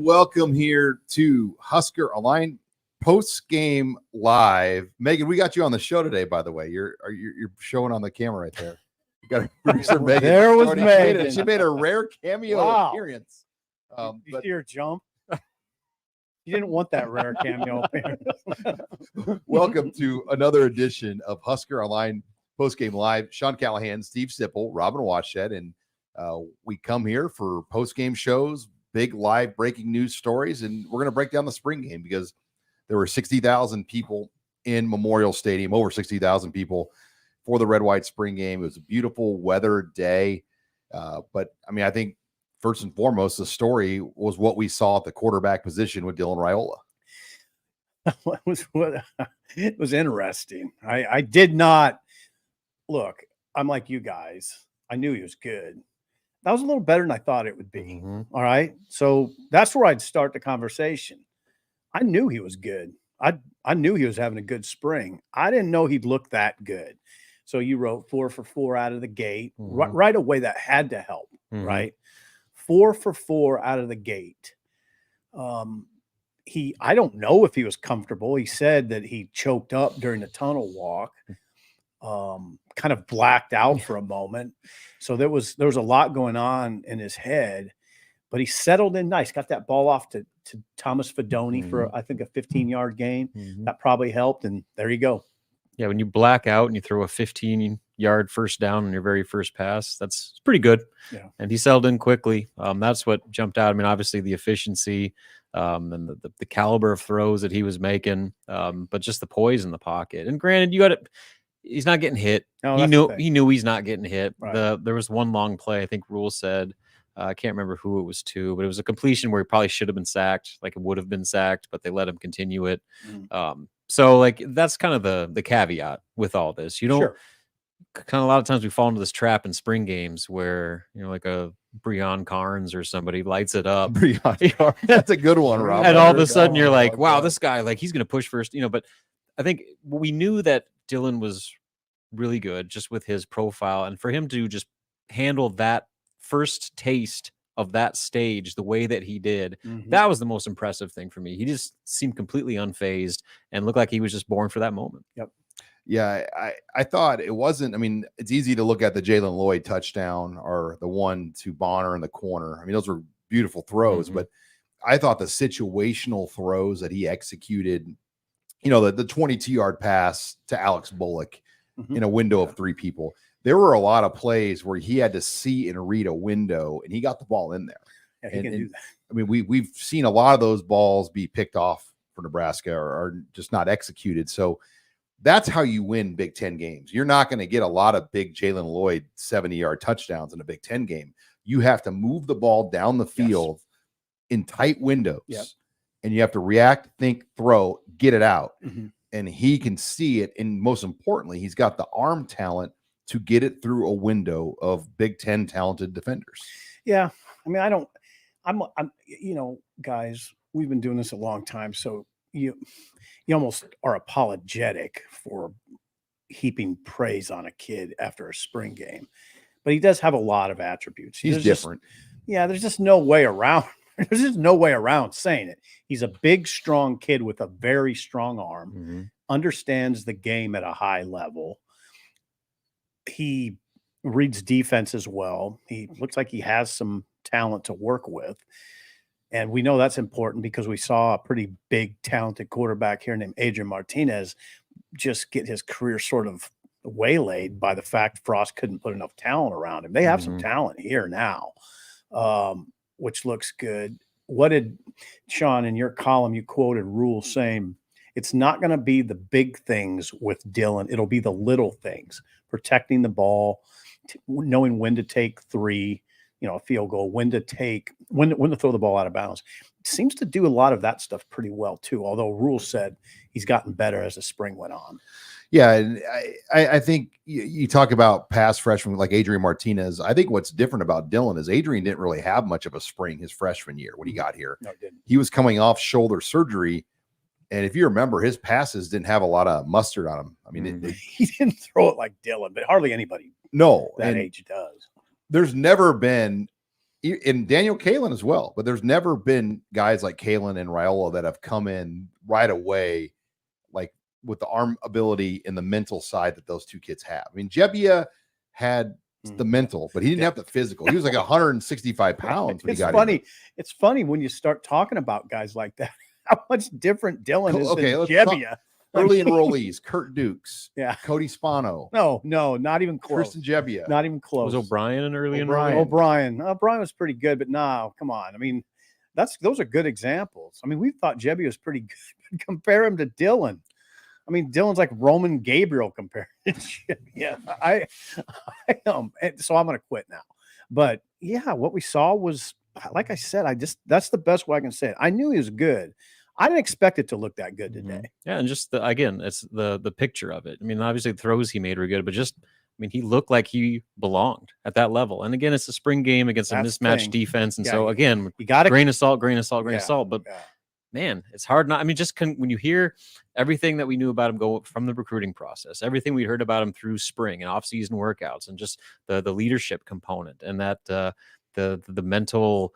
Welcome here to HuskerOnline post-game live. Megan, we got you on the show today, by the way. You're showing on the camera right there. You got a producer, Megan. There was Megan. She made a rare cameo appearance. You see her jump? You didn't want that rare cameo appearance. Welcome to another edition of HuskerOnline post-game live. Sean Callahan, Steve Sipple, Robin Watshed, and we come here for post-game shows, big live breaking news stories, and we're going to break down the spring game because there were 60,000 people in Memorial Stadium, over 60,000 people for the red-white spring game. It was a beautiful weather day. But, I mean, I think first and foremost, the story was what we saw at the quarterback position with Dylan Raiola. It was interesting. I did not – look, I'm like you guys. I knew he was good. That was a little better than I thought it would be. Mm-hmm. All right. So that's where I'd start the conversation. I knew he was good. I knew he was having a good spring. I didn't know he'd look that good. So you wrote 4 for 4 out of the gate. Mm-hmm. Right away, that had to help, right? 4 for 4 out of the gate. I don't know if he was comfortable. He said that he choked up during the tunnel walk. Kind of blacked out for a moment. So there was a lot going on in his head, but he settled in nice, got that ball off to Thomas Fedoni for, I think, a 15-yard gain. That probably helped, and there you go. Yeah, when you black out and you throw a 15-yard first down on your very first pass, that's pretty good. Yeah. And he settled in quickly. That's what jumped out. I mean, obviously the efficiency and the caliber of throws that he was making, but just the poise in the pocket. And granted, you got it. He's not getting hit. No, he knew he's not getting hit. Right. There was one long play, I think Rule said, I can't remember who it was to, but it was a completion where he probably should have been sacked, like it would have been sacked, but they let him continue it. So like that's kind of the caveat with all this. You don't kind of, a lot of times we fall into this trap in spring games where, you know, like a Breon Carnes or somebody lights it up. That's a good one, Rob. And all of a sudden you're like, wow, this guy, like he's going to push first, you know, but I think we knew that Dylan was really good just with his profile, and for him to just handle that first taste of that stage the way that he did, that was the most impressive thing for me. He just seemed completely unfazed and looked like he was just born for that moment. Yep. Yeah, I thought it wasn't. I mean, it's easy to look at the Jalen Lloyd touchdown or the one to Bonner in the corner. I mean, those were beautiful throws, but I thought the situational throws that he executed, you know, the 22-yard pass to Alex Bullock in a window of 3 people. There were a lot of plays where he had to see and read a window, and he got the ball in there. Yeah, he can do that. I mean, we've seen a lot of those balls be picked off for Nebraska or just not executed. So that's how you win Big Ten games. You're not going to get a lot of big Jalen Lloyd 70-yard touchdowns in a Big Ten game. You have to move the ball down the field in tight windows. Yep. And you have to react, think, throw, get it out. And he can see it. And most importantly, he's got the arm talent to get it through a window of Big Ten talented defenders. Yeah. I mean, I'm you know, guys, we've been doing this a long time. So you almost are apologetic for heaping praise on a kid after a spring game, but he does have a lot of attributes. He's different. There's just no way around. There's just no way around saying it. He's a big, strong kid with a very strong arm, understands the game at a high level. He reads defense as well. He looks like he has some talent to work with. And we know that's important because we saw a pretty big, talented quarterback here named Adrian Martinez just get his career sort of waylaid by the fact Frost couldn't put enough talent around him. They have some talent here now. Which looks good. What did, Sean, in your column, you quoted Rule saying, it's not going to be the big things with Dylan. It'll be the little things, protecting the ball, knowing when to take 3, you know, a field goal, when to throw the ball out of bounds. Seems to do a lot of that stuff pretty well too. Although Rule said he's gotten better as the spring went on. Yeah, and I think you talk about past freshmen like Adrian Martinez. I think what's different about Dylan is Adrian didn't really have much of a spring his freshman year when he got here. No, he didn't. He was coming off shoulder surgery, and if you remember, his passes didn't have a lot of mustard on them. I mean, he didn't throw it like Dylan, but hardly anybody that age does. There's never been and Daniel Kalen as well. But there's never been guys like Kalen and Raiola that have come in right away, like with the arm ability and the mental side that those two kids have. I mean, Gebbia had the mental, but he didn't have the physical. He was like 165 pounds when he got in. It's funny when you start talking about guys like that, how much different Dylan is than Gebbia. Early enrollees: Kurt Dukes, yeah, Cody Spano. No, not even close. Tristan Gebbia, not even close. Was O'Brien an early O'Brien? O'Brien was pretty good, but no, come on. I mean, those are good examples. I mean, we thought Gebbia was pretty good. Compare him to Dylan. I mean, Dylan's like Roman Gabriel compared to Gebbia. So I'm going to quit now. But yeah, what we saw was, like I said, that's the best way I can say it. I knew he was good. I didn't expect it to look that good today. Yeah, and just again, it's the picture of it. I mean, obviously the throws he made were good, but just he looked like he belonged at that level. And again, it's a spring game against a mismatched defense, and so again, you got grain of salt. But man, it's hard not. I mean, just when you hear everything that we knew about him go from the recruiting process, everything we heard about him through spring and off-season workouts, and just the leadership component, and that the mental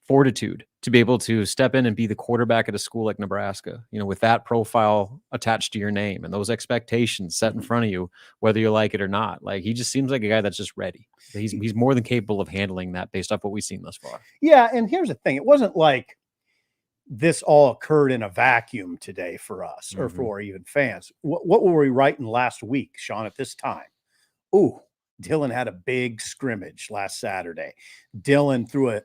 fortitude to be able to step in and be the quarterback at a school like Nebraska, with that profile attached to your name and those expectations set in front of you, whether you like it or not. Like, he just seems like a guy that's just ready. He's more than capable of handling that based off what we've seen thus far. Yeah, and here's the thing: it wasn't like this all occurred in a vacuum today for us or for even fans. What were we writing last week, Sean, at this time? Ooh, Dylan had a big scrimmage last Saturday. Dylan threw a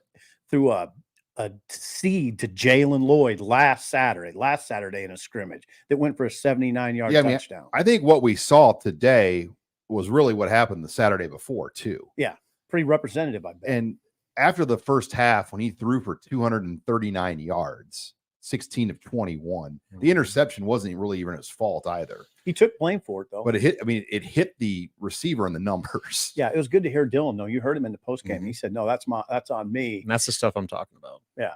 seed to Jalen Lloyd last Saturday in a scrimmage that went for a 79-yard touchdown. I think what we saw today was really what happened the Saturday before too. Yeah, pretty representative, I bet. And after the first half, when he threw for 239 yards, 16 of 21, the interception wasn't really even his fault either. He took blame for it, though. But it hit the receiver in the numbers. Yeah, it was good to hear Dylan, though. You heard him in the postgame. He said, no, that's on me. And that's the stuff I'm talking about. Yeah.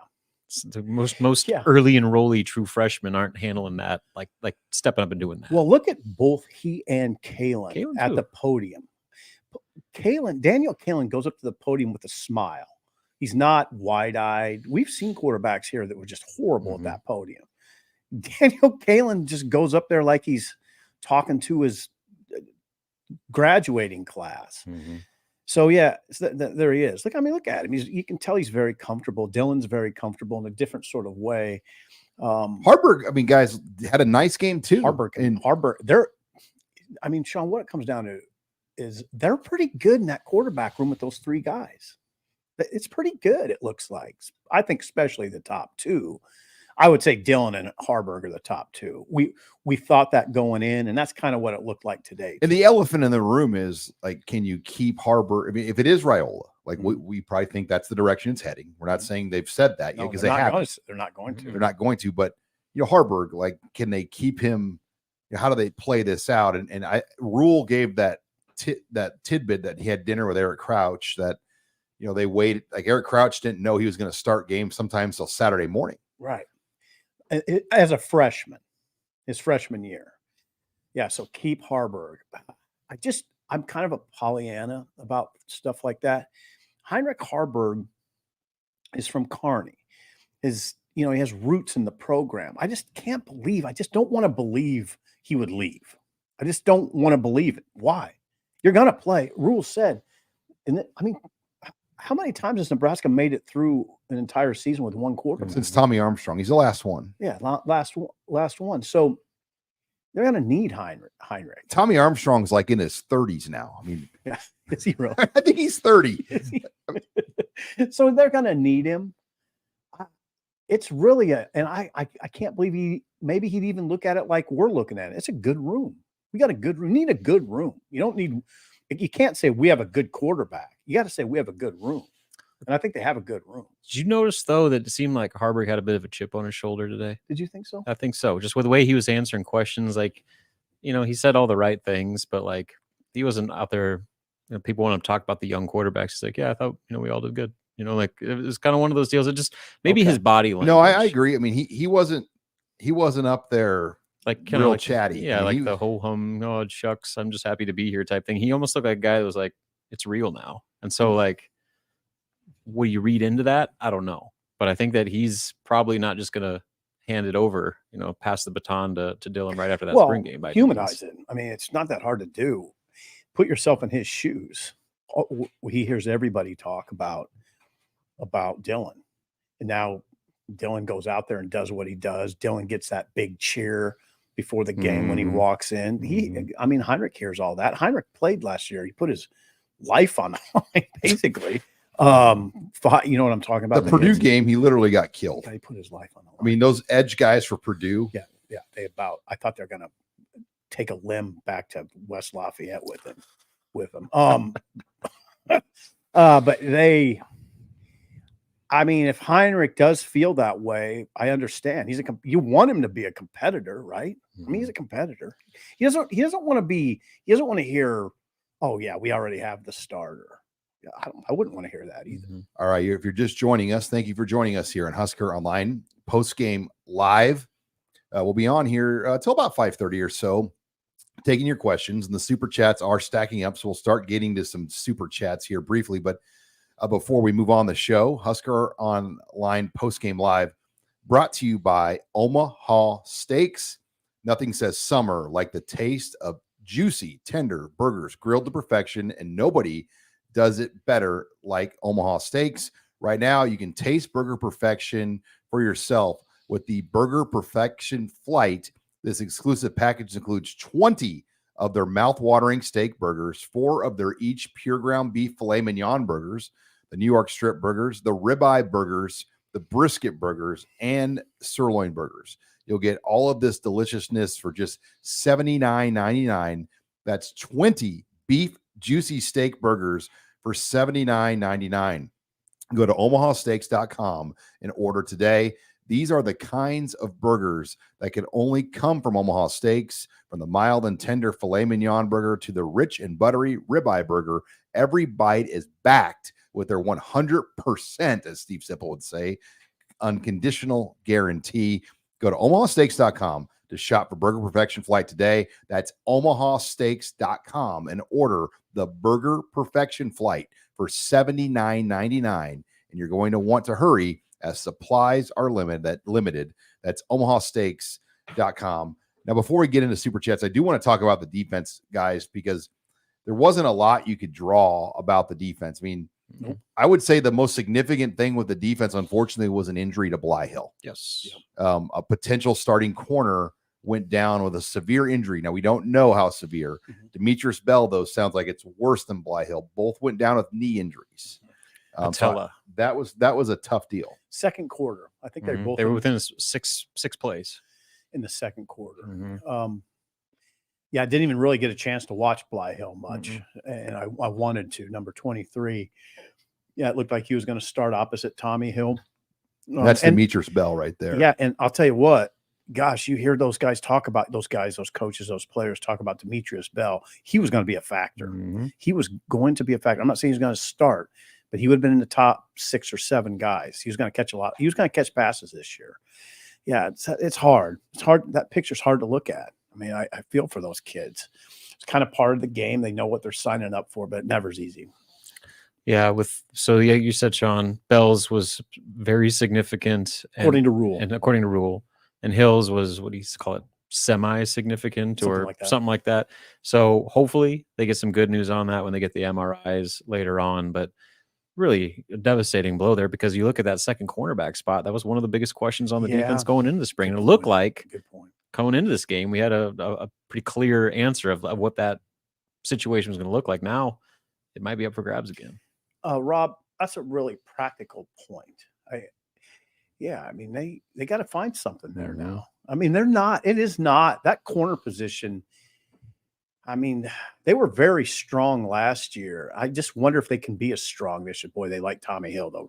The most early enrollee true freshmen aren't handling that, like stepping up and doing that. Well, look at both he and Kalen at the podium. Daniel Kalen goes up to the podium with a smile. He's not wide-eyed. We've seen quarterbacks here that were just horrible at that podium. Daniel Kalen just goes up there like he's talking to his graduating class. So yeah, there he is. Look at him. You can tell he's very comfortable. Dylan's very comfortable in a different sort of way. Harburg, guys had a nice game too. Harburg, Sean, what it comes down to is they're pretty good in that quarterback room with those three guys. It's pretty good, it looks like. I think especially the top two. I would say Dylan and Harburg are the top two. We thought that going in, and that's kind of what it looked like today. And the elephant in the room is, like, can you keep Harburg? I mean, if it is Raiola, like we probably think that's the direction it's heading. We're not saying they've said that yet because they haven't. They're not going to. They're not going to. But Harburg, like, can they keep him? How do they play this out? And Rule gave that tidbit that he had dinner with Eric Crouch that. They waited. Like, Eric Crouch didn't know he was going to start games sometimes till Saturday morning. Right. As a freshman, his freshman year. Yeah. So keep Harburg. I'm kind of a Pollyanna about stuff like that. Heinrich Harburg is from Kearney. He has roots in the program. I just don't want to believe he would leave. I just don't want to believe it. Why? You're going to play. Rule said, how many times has Nebraska made it through an entire season with one quarterback? Since Tommy Armstrong. He's the last one. Yeah, last one. So they're going to need Heinrich. Tommy Armstrong's like in his 30s now. Yeah, is he really? I think he's 30. So they're going to need him. It's really I can't believe maybe he'd even look at it like we're looking at it. It's a good room. We got a good room. You need a good room. You can't say we have a good quarterback. You got to say we have a good room. And I think they have a good room. Did you notice, though, that it seemed like Harburg had a bit of a chip on his shoulder today? Did you think so? I think so. Just with the way he was answering questions, like, he said all the right things, but, like, he wasn't out there. People want to talk about the young quarterbacks. He's like, yeah, I thought, we all did good. Like, it was kind of one of those deals. It just maybe his body language. No, I agree. He wasn't up there. Like, kind real of chatty. Yeah, like the whole hum, oh, shucks, I'm just happy to be here type thing. He almost looked like a guy that was like, it's real now. And so, like, what do you read into that? I don't know. But I think that he's probably not just going to hand it over, pass the baton to Dylan right after that spring game. By humanize it. I mean, it's not that hard to do. Put yourself in his shoes. He hears everybody talk about Dylan. And now Dylan goes out there and does what he does. Dylan gets that big cheer before the game when he walks in. Heinrich hears all that. Heinrich played last year. He put his life on the line, basically. You know what I'm talking about? The Purdue game, he literally got killed. Yeah, he put his life on the line. I mean, those edge guys for Purdue. Yeah. I thought they're going to take a limb back to West Lafayette with him. But if Heinrich does feel that way, I understand. You want him to be a competitor, right? I mean, he's a competitor. He doesn't want to hear, oh yeah, we already have the starter. I wouldn't want to hear that either. All right. If you're just joining us, thank you for joining us here on Husker Online post-game live. We'll be on here until about 5:30 or so, taking your questions, and the super chats are stacking up. So we'll start getting to some super chats here briefly. But before we move on the show, Husker Online post-game live brought to you by Omaha Steaks. Nothing says summer like the taste of juicy, tender burgers grilled to perfection, and nobody does it better like Omaha Steaks. Right now, you can taste burger perfection for yourself with the Burger Perfection Flight. This exclusive package includes 20 of their mouth-watering steak burgers, 4 of their each pure ground beef filet mignon burgers, the New York strip burgers, the ribeye burgers, the brisket burgers, and sirloin burgers. You'll get all of this deliciousness for just $79.99. That's 20 beef juicy steak burgers for $79.99. Go to omahasteaks.com and order today. These are the kinds of burgers that can only come from Omaha Steaks, from the mild and tender filet mignon burger to the rich and buttery ribeye burger. Every bite is backed with their 100%, as Steve Sipple would say, unconditional guarantee. Go to omahasteaks.com to shop for Burger Perfection Flight today. That's omahasteaks.com and order the Burger Perfection Flight for $79.99. And you're going to want to hurry as supplies are limited. That's omahasteaks.com. Now, before we get into super chats, I do want to talk about the defense, guys, because there wasn't a lot you could draw about the defense. I mean, I would say the most significant thing with the defense, unfortunately, was an injury to Blyhill. Yes. A potential starting corner went down with a severe injury. Now, we don't know how severe. Demetrius Bell, though, sounds like it's worse than Blyhill. Both went down with knee injuries. So that was a tough deal. Second quarter, I think they were within six plays in the second quarter. I didn't even really get a chance to watch Blyhill much, and I wanted to. Number 23, it looked like he was going to start opposite Tommy Hill. That's Demetrius Bell right there. Yeah, and I'll tell you what, gosh, you hear those guys talk about those coaches, those players talk about Demetrius Bell. He was going to be a factor. He was going to be a factor. I'm not saying he's going to start, but he would have been in the top 6 or 7 guys. He was going to catch a lot. He was going to catch passes this year. Yeah, it's hard. It's hard. That picture's hard to look at. I mean, I feel for those kids. It's kind of part of the game. They know what they're signing up for, but it never's easy. Yeah. You said, Sean, Bell's was very significant. According to rule. And Hill's was, what do you call it, semi-significant or something like that. So hopefully they get some good news on that when they get the MRIs later on. But really a devastating blow there, because you look at that second cornerback spot. That was one of the biggest questions on the defense going into the spring. And it looked like going into this game, we had a pretty clear answer of what that situation was going to look like. Now it might be up for grabs again. Rob, that's a really practical point. I mean, they got to find something there now. I mean, it is not that corner position. I mean, they were very strong last year. I just wonder if they can be as strong this year. Boy, they like Tommy Hill, though.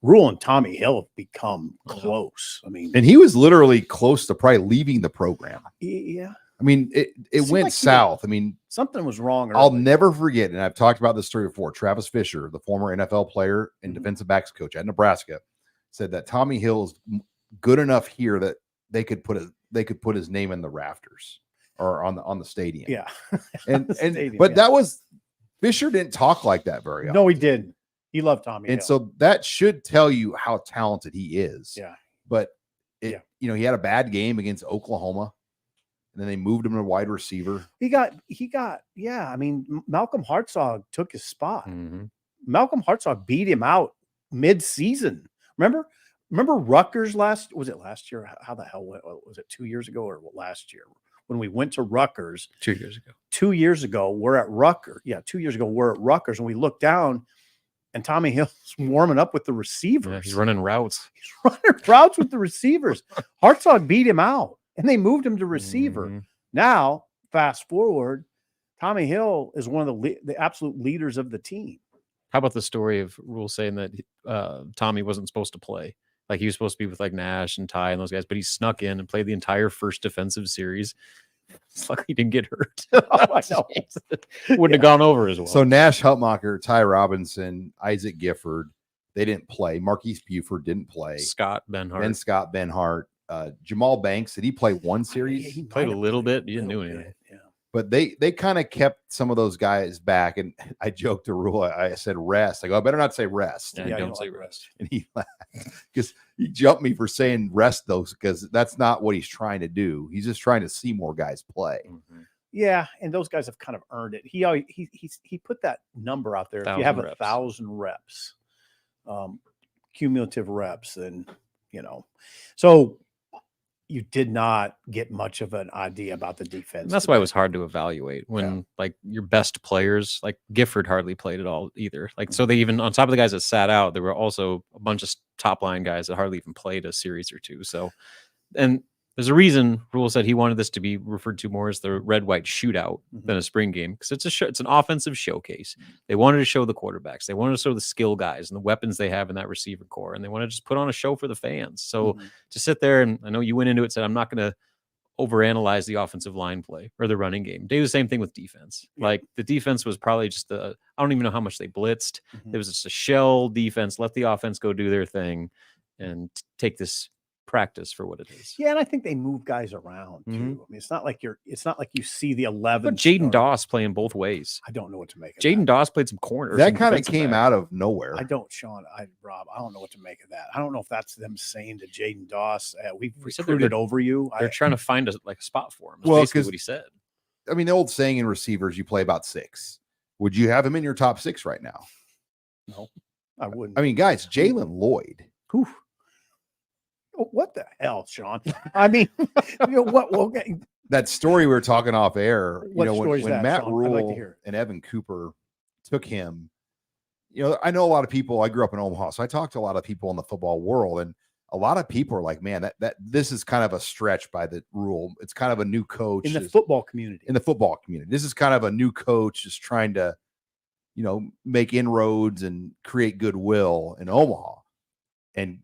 Rule and Tommy Hill have become close. I mean, and he was literally close to probably leaving the program. Yeah. I mean, it went south. I mean, something was wrong. I'll never forget, and I've talked about this story before. Travis Fisher, the former NFL player and defensive backs coach at Nebraska, said that Tommy Hill is good enough here that they could put his name in the rafters or on the stadium. Yeah. But that was Fisher didn't talk like that very often. No, he didn't. He loved Tommy And Hill. so that should tell you how talented he is. Yeah. But he had a bad game against Oklahoma, and then they moved him to wide receiver. He got. Yeah. I mean, Malcolm Hartzog took his spot. Mhm. Malcolm Hartzog beat him out mid-season. Remember Rutgers last year? How the hell was it? 2 years ago or last year when we went to Rutgers? 2 years ago. 2 years ago, we're at Rutgers. Yeah, 2 years ago, we're at Rutgers, and we look down, and Tommy Hill's warming up with the receivers. Yeah, he's running routes. He's running routes with the receivers. Hartzog beat him out, and they moved him to receiver. Mhm. Now, fast forward, Tommy Hill is one of the absolute leaders of the team. How about the story of Rule saying that Tommy wasn't supposed to play? Like he was supposed to be with like Nash and Ty and those guys, but he snuck in and played the entire first defensive series. It's like he didn't get hurt. Oh, I know. Wouldn't have gone over as well. So Nash Hutmacher, Ty Robinson, Isaac Gifford, they didn't play. Marquise Buford didn't play. Scott Benhart. Scott Benhart. Jamal Banks, did he play one series? He played a little bit. He didn't do anything. Yeah. But they kind of kept some of those guys back. And I joked to Rule, I said rest. I go, I better not say rest. Yeah, Yeah, don't you say like rest. And he laughed because he jumped me for saying rest those, because that's not what he's trying to do. He's just trying to see more guys play. Mhm. Yeah, and those guys have kind of earned it. He put that number out there. If you have 1,000 reps, cumulative reps, then so you did not get much of an idea about the defense. And that's why it was hard to evaluate when like your best players, like Gifford hardly played at all either. Like, so they even, on top of the guys that sat out, there were also a bunch of top line guys that hardly even played a series or two. So, and there's a reason Rule said he wanted this to be referred to more as the red-white shootout than a spring game, because it's an offensive showcase. They wanted to show the quarterbacks. They wanted to show the skill guys and the weapons they have in that receiver core, and they want to just put on a show for the fans. So to sit there, and I know you went into it, said, I'm not going to overanalyze the offensive line play or the running game. They do the same thing with defense. Like the defense was probably just I don't even know how much they blitzed. It was just a shell defense. Let the offense go do their thing and take this practice for what it is. Yeah, and I think they move guys around too. I mean, it's not like you see the 11. But Jaden Doss playing both ways. I don't know what to make of Jaden Doss played some corners. That kind of came out of nowhere. Rob, I don't know what to make of that. I don't know if that's them saying to Jaden Doss, we've said recruited over you. They're trying to find a spot for him. Well, Basically what he said. I mean, the old saying in receivers, you play about 6. Would you have him in your top 6 right now? No, I wouldn't. I mean, guys, Jalen Lloyd. Whew. What the hell, Sean? I mean, what? Okay. That story we were talking off air, What story is when that, Matt Sean? I'd like to Rule hear it. and Evan Cooper took him, I know a lot of people. I grew up in Omaha, so I talked to a lot of people in the football world, and a lot of people are like, man, that this is kind of a stretch by the Rule. It's kind of a new coach in the football community. This is kind of a new coach just trying to, make inroads and create goodwill in Omaha. And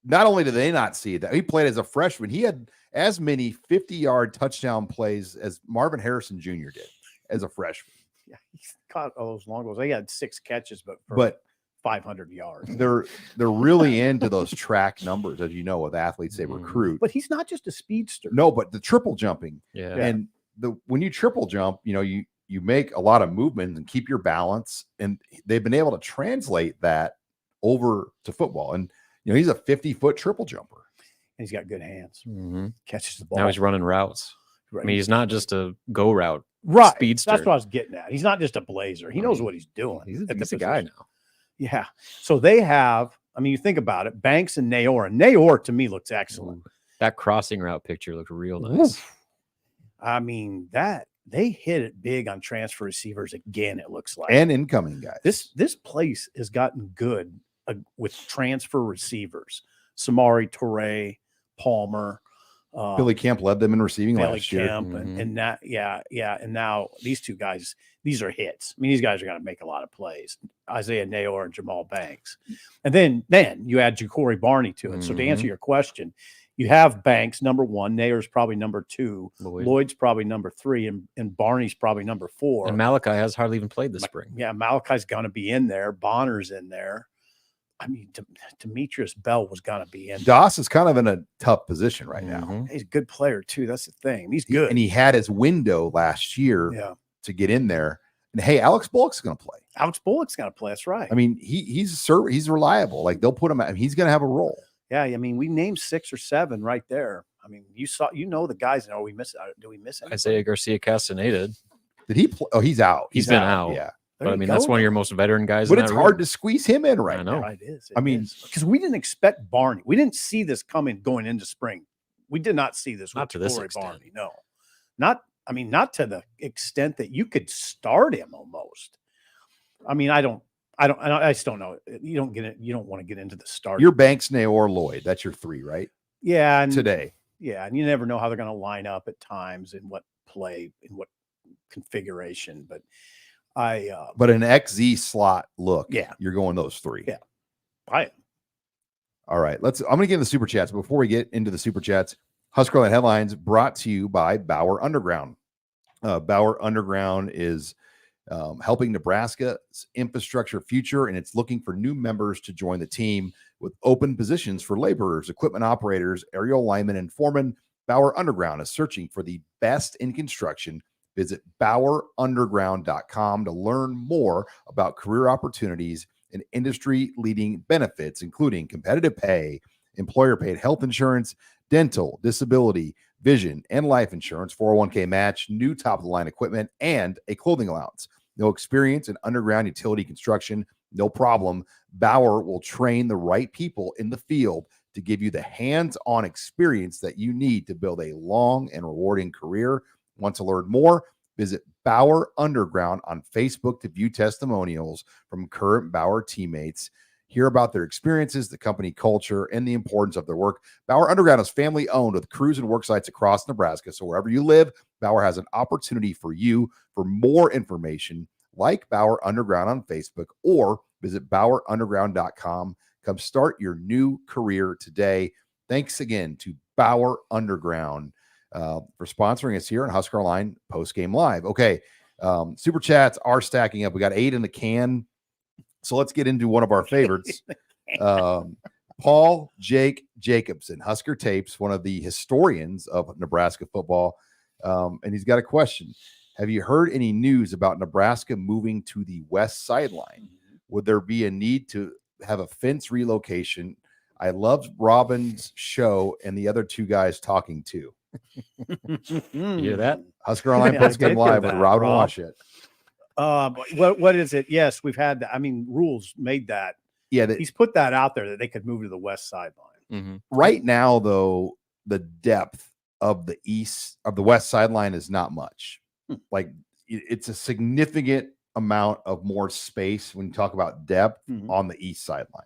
not only do they not see that, he played as a freshman. He had as many 50-yard touchdown plays as Marvin Harrison Jr. did as a freshman. Yeah, he caught all those long balls. He had 6 catches, but 500 yards. They're really into those track numbers, as you know, with athletes they recruit. But he's not just a speedster. No, but the triple jumping. Yeah. And when you triple jump, you make a lot of movement and keep your balance. And they've been able to translate that over to football. And he's a 50-foot triple jumper. And he's got good hands. Catches the ball. Now he's running routes. I mean, he's not just a go route speedster. That's what I was getting at. He's not just a blazer. He knows what he's doing. He's a guy now. Yeah. So they have, I mean, you think about it, Banks and Nayor. And Nayor, to me, looks excellent. That crossing route picture looked real nice. Oof. I mean, they hit it big on transfer receivers again, it looks like. And incoming guys. This place has gotten good with transfer receivers. Samari Toure, Palmer. Billy Kemp led them in receiving Billy last year. Kemp and that, and now these two guys, these are hits. I mean, these guys are going to make a lot of plays. Isaiah Nayor and Jamal Banks, and then you add Ja'Cory Barney to it. So to answer your question, you have Banks number 1, Nayor's probably number 2, Lloyd's probably number 3, and Barney's probably number 4. And Malachi has hardly even played this spring. Yeah, Malachi's going to be in there. Bonner's in there. I mean, Demetrius Bell was going to be in. Doss is kind of in a tough position right now. He's a good player, too. That's the thing. He's good. And he had his window last year to get in there. And hey, Alex Bullock's going to play. Alex Bullock's going to play. That's right. I mean, he's reliable. Like they'll put him. He's going to have a role. Yeah, I mean, we named 6 or 7 right there. I mean, the guys. Do we miss it? Isaiah Garcia Castaneda. Did he play? Oh, he's out. He's been out. Yeah. But I mean, that's one of your most veteran guys. But it's hard to squeeze him in right now. It is. I mean, because we didn't expect Barney. We didn't see this coming going into spring. We did not see this. Not to this Corey extent. Barney. No, not to the extent that you could start him almost. I mean, I just don't know. You don't get it. You don't want to get into the start. Your Banks, Naor, Lloyd. That's your 3, right? Yeah. And, today. Yeah. And you never know how they're going to line up at times in what play, in what configuration. But but an XZ slot look. Yeah. You're going those 3. Yeah. All right. I'm going to get into the super chats. Before we get into the super chats, HuskerOnline headlines brought to you by Bauer Underground. Bauer Underground is helping Nebraska's infrastructure future, and it's looking for new members to join the team with open positions for laborers, equipment operators, aerial linemen, and foremen. Bauer Underground is searching for the best in construction. Visit BauerUnderground.com to learn more about career opportunities and industry-leading benefits, including competitive pay, employer-paid health insurance, dental, disability, vision, and life insurance, 401k match, new top-of-the-line equipment, and a clothing allowance. No experience in underground utility construction? No problem. Bauer will train the right people in the field to give you the hands-on experience that you need to build a long and rewarding career. Want to learn more? Visit Bauer Underground on Facebook to view testimonials from current Bauer teammates. Hear about their experiences, the company culture, and the importance of their work. Bauer Underground is family-owned with crews and work sites across Nebraska. So wherever you live, Bauer has an opportunity for you. For more information, like Bauer Underground on Facebook or visit BauerUnderground.com. Come start your new career today. Thanks again to Bauer Underground for sponsoring us here on HuskerOnline Postgame Live. Okay, super chats are stacking up. We got 8 in the can. So let's get into one of our favorites. Paul Jake Jacobson, Husker Tapes, one of the historians of Nebraska football. And he's got a question. Have you heard any news about Nebraska moving to the west sideline? Would there be a need to have a fence relocation? I loved Robin's show and the other 2 guys talking too. You hear that? HuskerOnline Postgame Live with Robin Washut. What is it? Yes, we've had that. I mean, Rules made that. Yeah, he's put that out there that they could move to the west sideline. Mm-hmm. Right now, though, the depth of the west sideline is not much. Like it's a significant amount of more space when you talk about depth on the east sideline,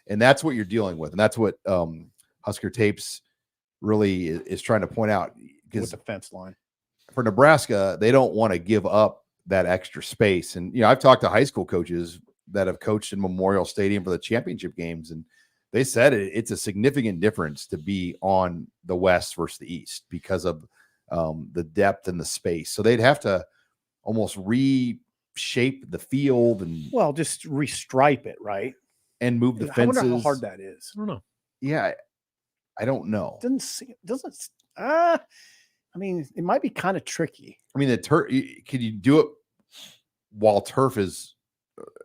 and that's what you're dealing with, and that's what Husker Tapes really is trying to point out. With the fence line for Nebraska, they don't want to give up that extra space. And I've talked to high school coaches that have coached in Memorial Stadium for the championship games, and they said it's a significant difference to be on the west versus the east because of the depth and the space. So they'd have to almost reshape the field and just restripe it, right? And move the fences. I wonder how hard that is. I don't know. Yeah, I don't know. I mean, it might be kind of tricky. I mean, the turf. Could you do it while turf is?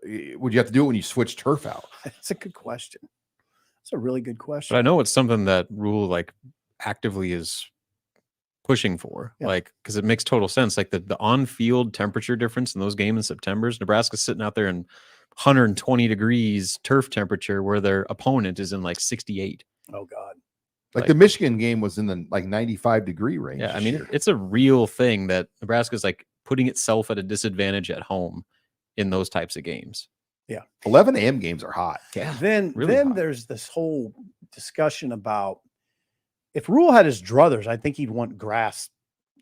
Would you have to do it when you switch turf out? That's a good question. That's a really good question. But I know it's something that Rule actively is pushing for, because it makes total sense. Like the on-field temperature difference in those games in September, Nebraska's sitting out there in 120 degrees turf temperature where their opponent is in 68. Oh God. Like the Michigan game was in the 95-degree range. Yeah, I mean, it's a real thing that Nebraska's putting itself at a disadvantage at home in those types of games. Yeah. 11 a.m. games are hot. Yeah. Then really hot. There's this whole discussion about if Rule had his druthers, I think he'd want grass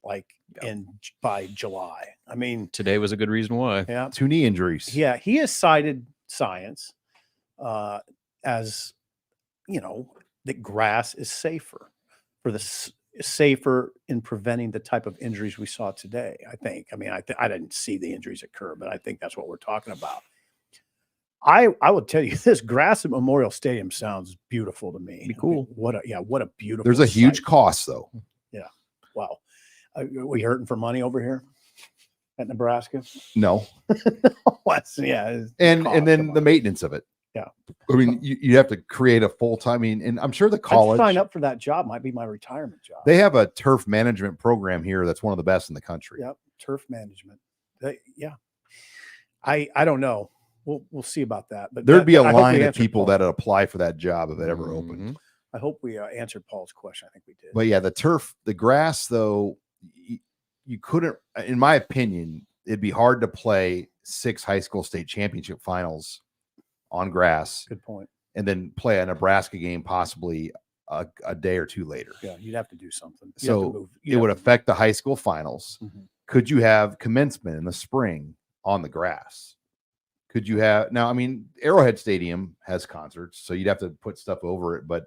by July. I mean, today was a good reason why. Yeah. 2 knee injuries. Yeah. He has cited science as, that grass is safer safer in preventing the type of injuries we saw today. I think. I mean, I didn't see the injuries occur, but I think that's what we're talking about. I will tell you this: grass at Memorial Stadium sounds beautiful to me. Be cool. What a beautiful. There's a huge site. cost, though. Yeah. Wow. We hurting for money over here? at Nebraska. No. Yeah. And Come then the on. maintenance of it. Yeah. I mean, you have to create a full-time. I mean, and I'm sure the college I'd sign up for that job. Might be my retirement job. they have a turf management program here that's one of the best in the country. Yep. Turf management. Yeah. I don't know. We'll see about that. But There'd be a I hope we line of answered people Paul. that apply for that job if it ever opened. Mhm. I hope we answered Paul's question. I think we did. But yeah, the grass, though, you couldn't, in my opinion, it'd be hard to play 6 high school state championship finals on grass Good point. and then play a Nebraska game possibly a day or two later. Yeah, you'd have to do something. So it would affect the high school finals. Mhm. Could you have commencement in the spring on the grass? Could you have now? I mean, Arrowhead Stadium has concerts, so you'd have to put stuff over it. But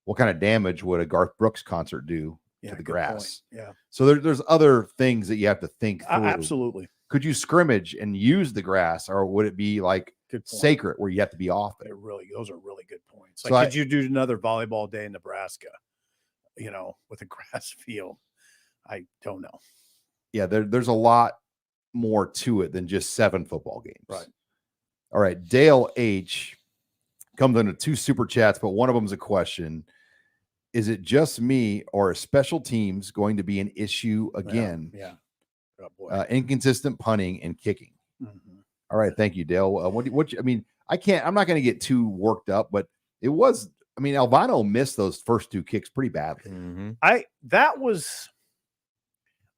what kind of damage would a Garth Brooks concert do to the good grass? point. Yeah, So there's other things that you have to think through. absolutely. Could you scrimmage and use the grass, or would it be like Good point. sacred where you have to be off it? Those are really good points. So Like, could you do another volleyball day in Nebraska? With a grass field. I don't know. Yeah, there's a lot more to it than just 7 football games. Right. All right. Dale H comes into 2 super chats, but one of them is a question. Is it just me or are special teams going to be an issue again? Yeah. Oh, boy. Inconsistent punting and kicking. Mhm. All right. Thank you, Dale. I mean, I'm not going to get too worked up, but Albano missed those first 2 kicks pretty badly. Mhm. I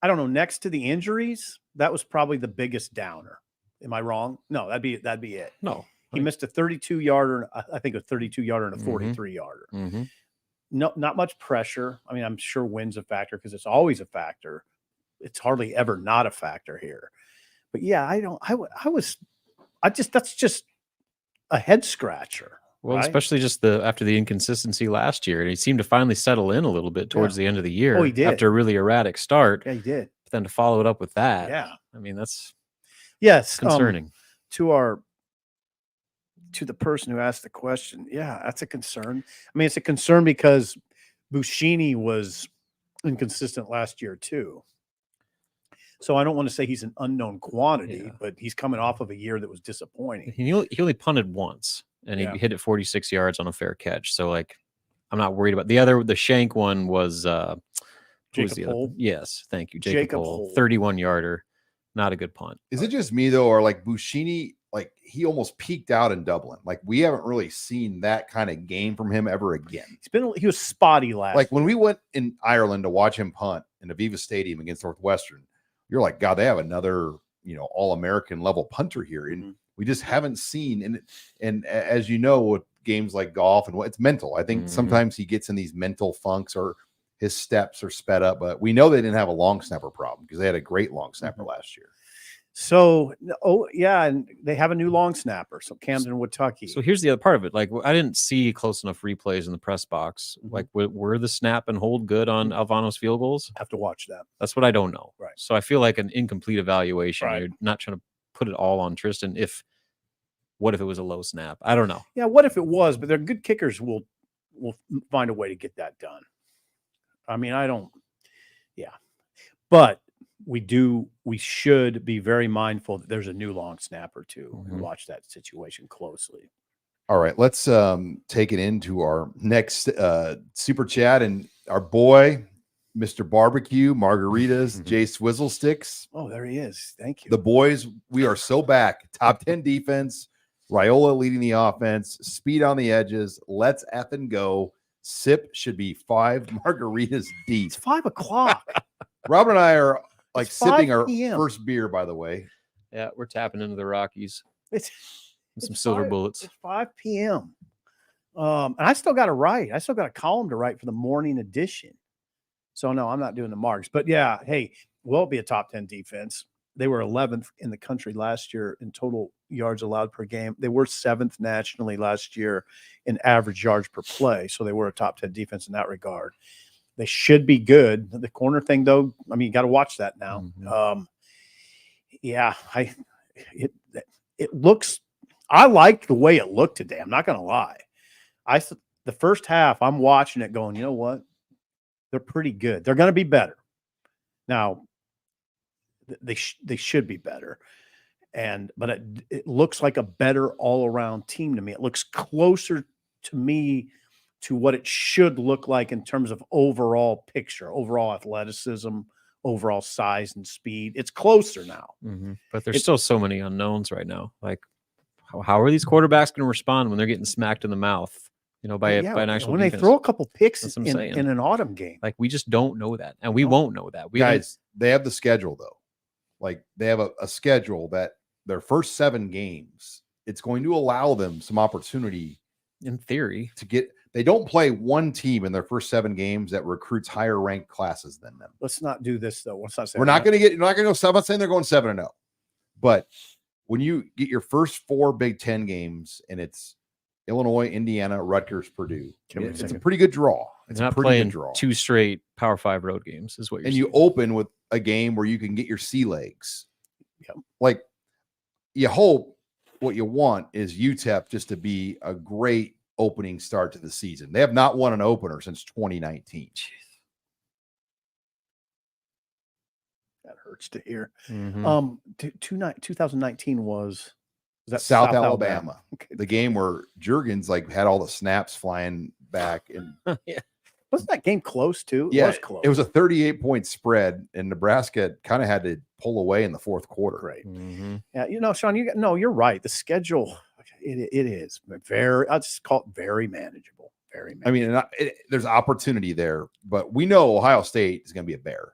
don't know, next to the injuries, that was probably the biggest downer. Am I wrong? No, that'd be it. No. He missed a 32-yarder, I think a 32-yarder and a Mhm. 43-yarder. Mhm. No, not much pressure. I mean, I'm sure wind's a factor because it's always a factor. It's hardly ever not a factor here. But yeah, that's just a head scratcher. Well, right? especially just after the inconsistency last year, and he seemed to finally settle in a little bit towards the end of the year. Oh, he did. After a really erratic start. Yeah, he did. But then to follow it up with that, Yeah. I mean, that's Yes. concerning. To the person who asked the question, yeah, that's a concern. I mean, it's a concern because Buschini was inconsistent last year too. So I don't want to say he's an unknown quantity, but he's coming off of a year that was disappointing. He only punted once, and he hit it 46 yards on a fair catch. So, like, I'm not worried about the Shank one was Jacob Hole. Yes, thank you, Jacob Hole. 31-yarder, not a good punt. Is it just me though, or like Buschini, like he almost peaked out in Dublin? Like we haven't really seen that kind of game from him ever again. He was spotty last. Like when we went in Ireland to watch him punt in Aviva Stadium against Northwestern, you're like, God, they have another, All-American level punter here, and we just haven't seen. And as you know, with games like golf and it's mental. I think sometimes he gets in these mental funks or his steps are sped up. But we know they didn't have a long snapper problem because they had a great long snapper last year. So, and they have a new long snapper. So Camden, Kentucky. So here's the other part of it. Like, I didn't see close enough replays in the press box. Like, were the snap and hold good on Alvano's field goals? Have to watch that. That's what I don't know. Right. So I feel like an incomplete evaluation. Right. You're not trying to put it all on Tristan. What if it was a low snap? I don't know. Yeah, what if it was? But they're good kickers. Will find a way to get that done. I mean, but we should be very mindful that there's a new long snapper too, and watch that situation closely. All right, let's take it into our next super chat, and our boy, Mr. Barbecue, Margaritas, Jay Swizzle Sticks. Oh, there he is. Thank you. The boys, we are so back. Top 10 defense, Raiola leading the offense, speed on the edges. Let's effing go. Sip should be 5 margaritas deep. It's 5 o'clock. Robin and I are like It's sipping 5 our p.m. first beer, by the way. Yeah, we're tapping into the Rockies. It's Some silver bullets. It's 5 p.m. And I still got to write. I still got a column to write for the morning edition. So no, I'm not doing the marks. But yeah, hey, will it be a top 10 defense? They were 11th in the country last year in total yards allowed per game. They were 7th nationally last year in average yards per play. So they were a top 10 defense in that regard. They should be good. The corner thing, though, I mean, you got to watch that now. It looks. I liked the way it looked today. I'm not going to lie. The first half, I'm watching it going, you know what? They're pretty good. They're going to be better. Now, They should be better. But it looks like a better all around team to me. It looks closer to me to what it should look like in terms of overall picture, overall athleticism, overall size and speed. It's closer now. But there's still so many unknowns right now. Like, how are these quarterbacks going to respond when they're getting smacked in the mouth? By an actual when defense? they throw a couple picks That's what I'm saying. in an autumn game. Like, we just don't know that, and we won't know that. Guys, they have the schedule though. Like, they have a schedule that their first 7 games, it's going to allow them some opportunity, in theory, to get. They don't play one team in their first 7 games that recruits higher ranked classes than them. Let's not do this though. Let's not say We're not going to get. You're not going to go. I'm not saying they're going 7-0, but when you get your first 4 Big Ten games and it's Illinois, Indiana, Rutgers, Purdue, it's a pretty good draw. It's not a pretty playing good draw. 2 straight Power 5 road games, is what you're and saying. you open with a game where you can get your sea legs. Yep. Like, you hope what you want is UTEP just to be a great opening start to the season. They have not won an opener since 2019. That hurts to hear. 2019 was that South Alabama. Okay. The game where Juergens had all the snaps flying back, and wasn't that game close too? It was close. It was a 38-point spread, and Nebraska kind of had to pull away in the fourth quarter. Right. Yeah, Sean, you're right. The schedule, it is very. I'll just call it very manageable. Very manageable. I mean, there's opportunity there, but we know Ohio State is going to be a bear.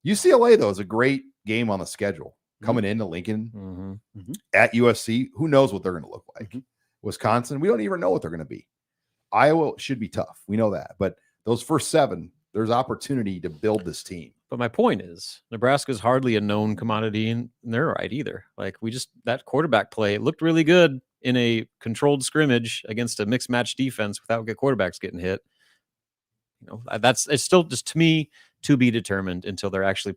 UCLA though is a great game on the schedule. Coming into Lincoln, at USC, who knows what they're going to look like? Wisconsin, we don't even know what they're going to be. Iowa should be tough. We know that. But those first 7, there's opportunity to build this team. But my point is, Nebraska is hardly a known commodity in their right either. Like, that quarterback play, it looked really good in a controlled scrimmage against a mixed match defense without quarterbacks getting hit. It's still just, to me, to be determined until they're actually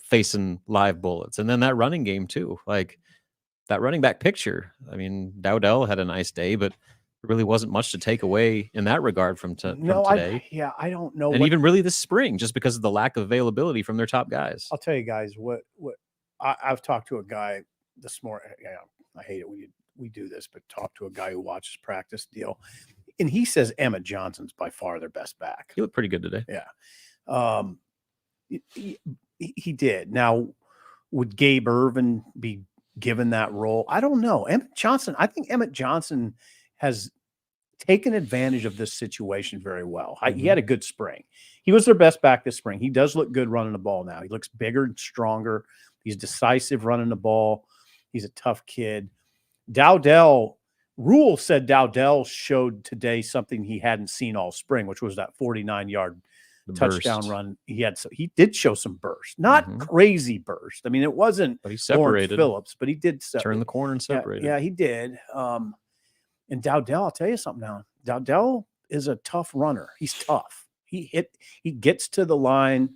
facing live bullets. And then that running game too, like that running back picture. I mean, Dowdell had a nice day, but there really wasn't much to take away in that regard from today. I don't know. And even really this spring, just because of the lack of availability from their top guys. I'll tell you guys what I've talked to a guy this morning. I hate it when we do this, but talk to a guy who watches practice deal. And he says Emmett Johnson's by far their best back. He looked pretty good today. Yeah. He did. Now, would Gabe Ervin be given that role? I don't know. I think Emmett Johnson has taken advantage of this situation very well. He had a good spring. He was their best back this spring. He does look good running the ball now. He looks bigger and stronger. He's decisive running the ball. He's a tough kid. Rule said Dowdell showed today something he hadn't seen all spring, which was that 49-yard touchdown run. He did show some burst, not crazy burst. I mean, it wasn't but he separated Phillips, but he did turn the corner and separate. Yeah, he did. And Dowdell, I'll tell you something now. Dowdell is a tough runner. He's tough. He gets to the line,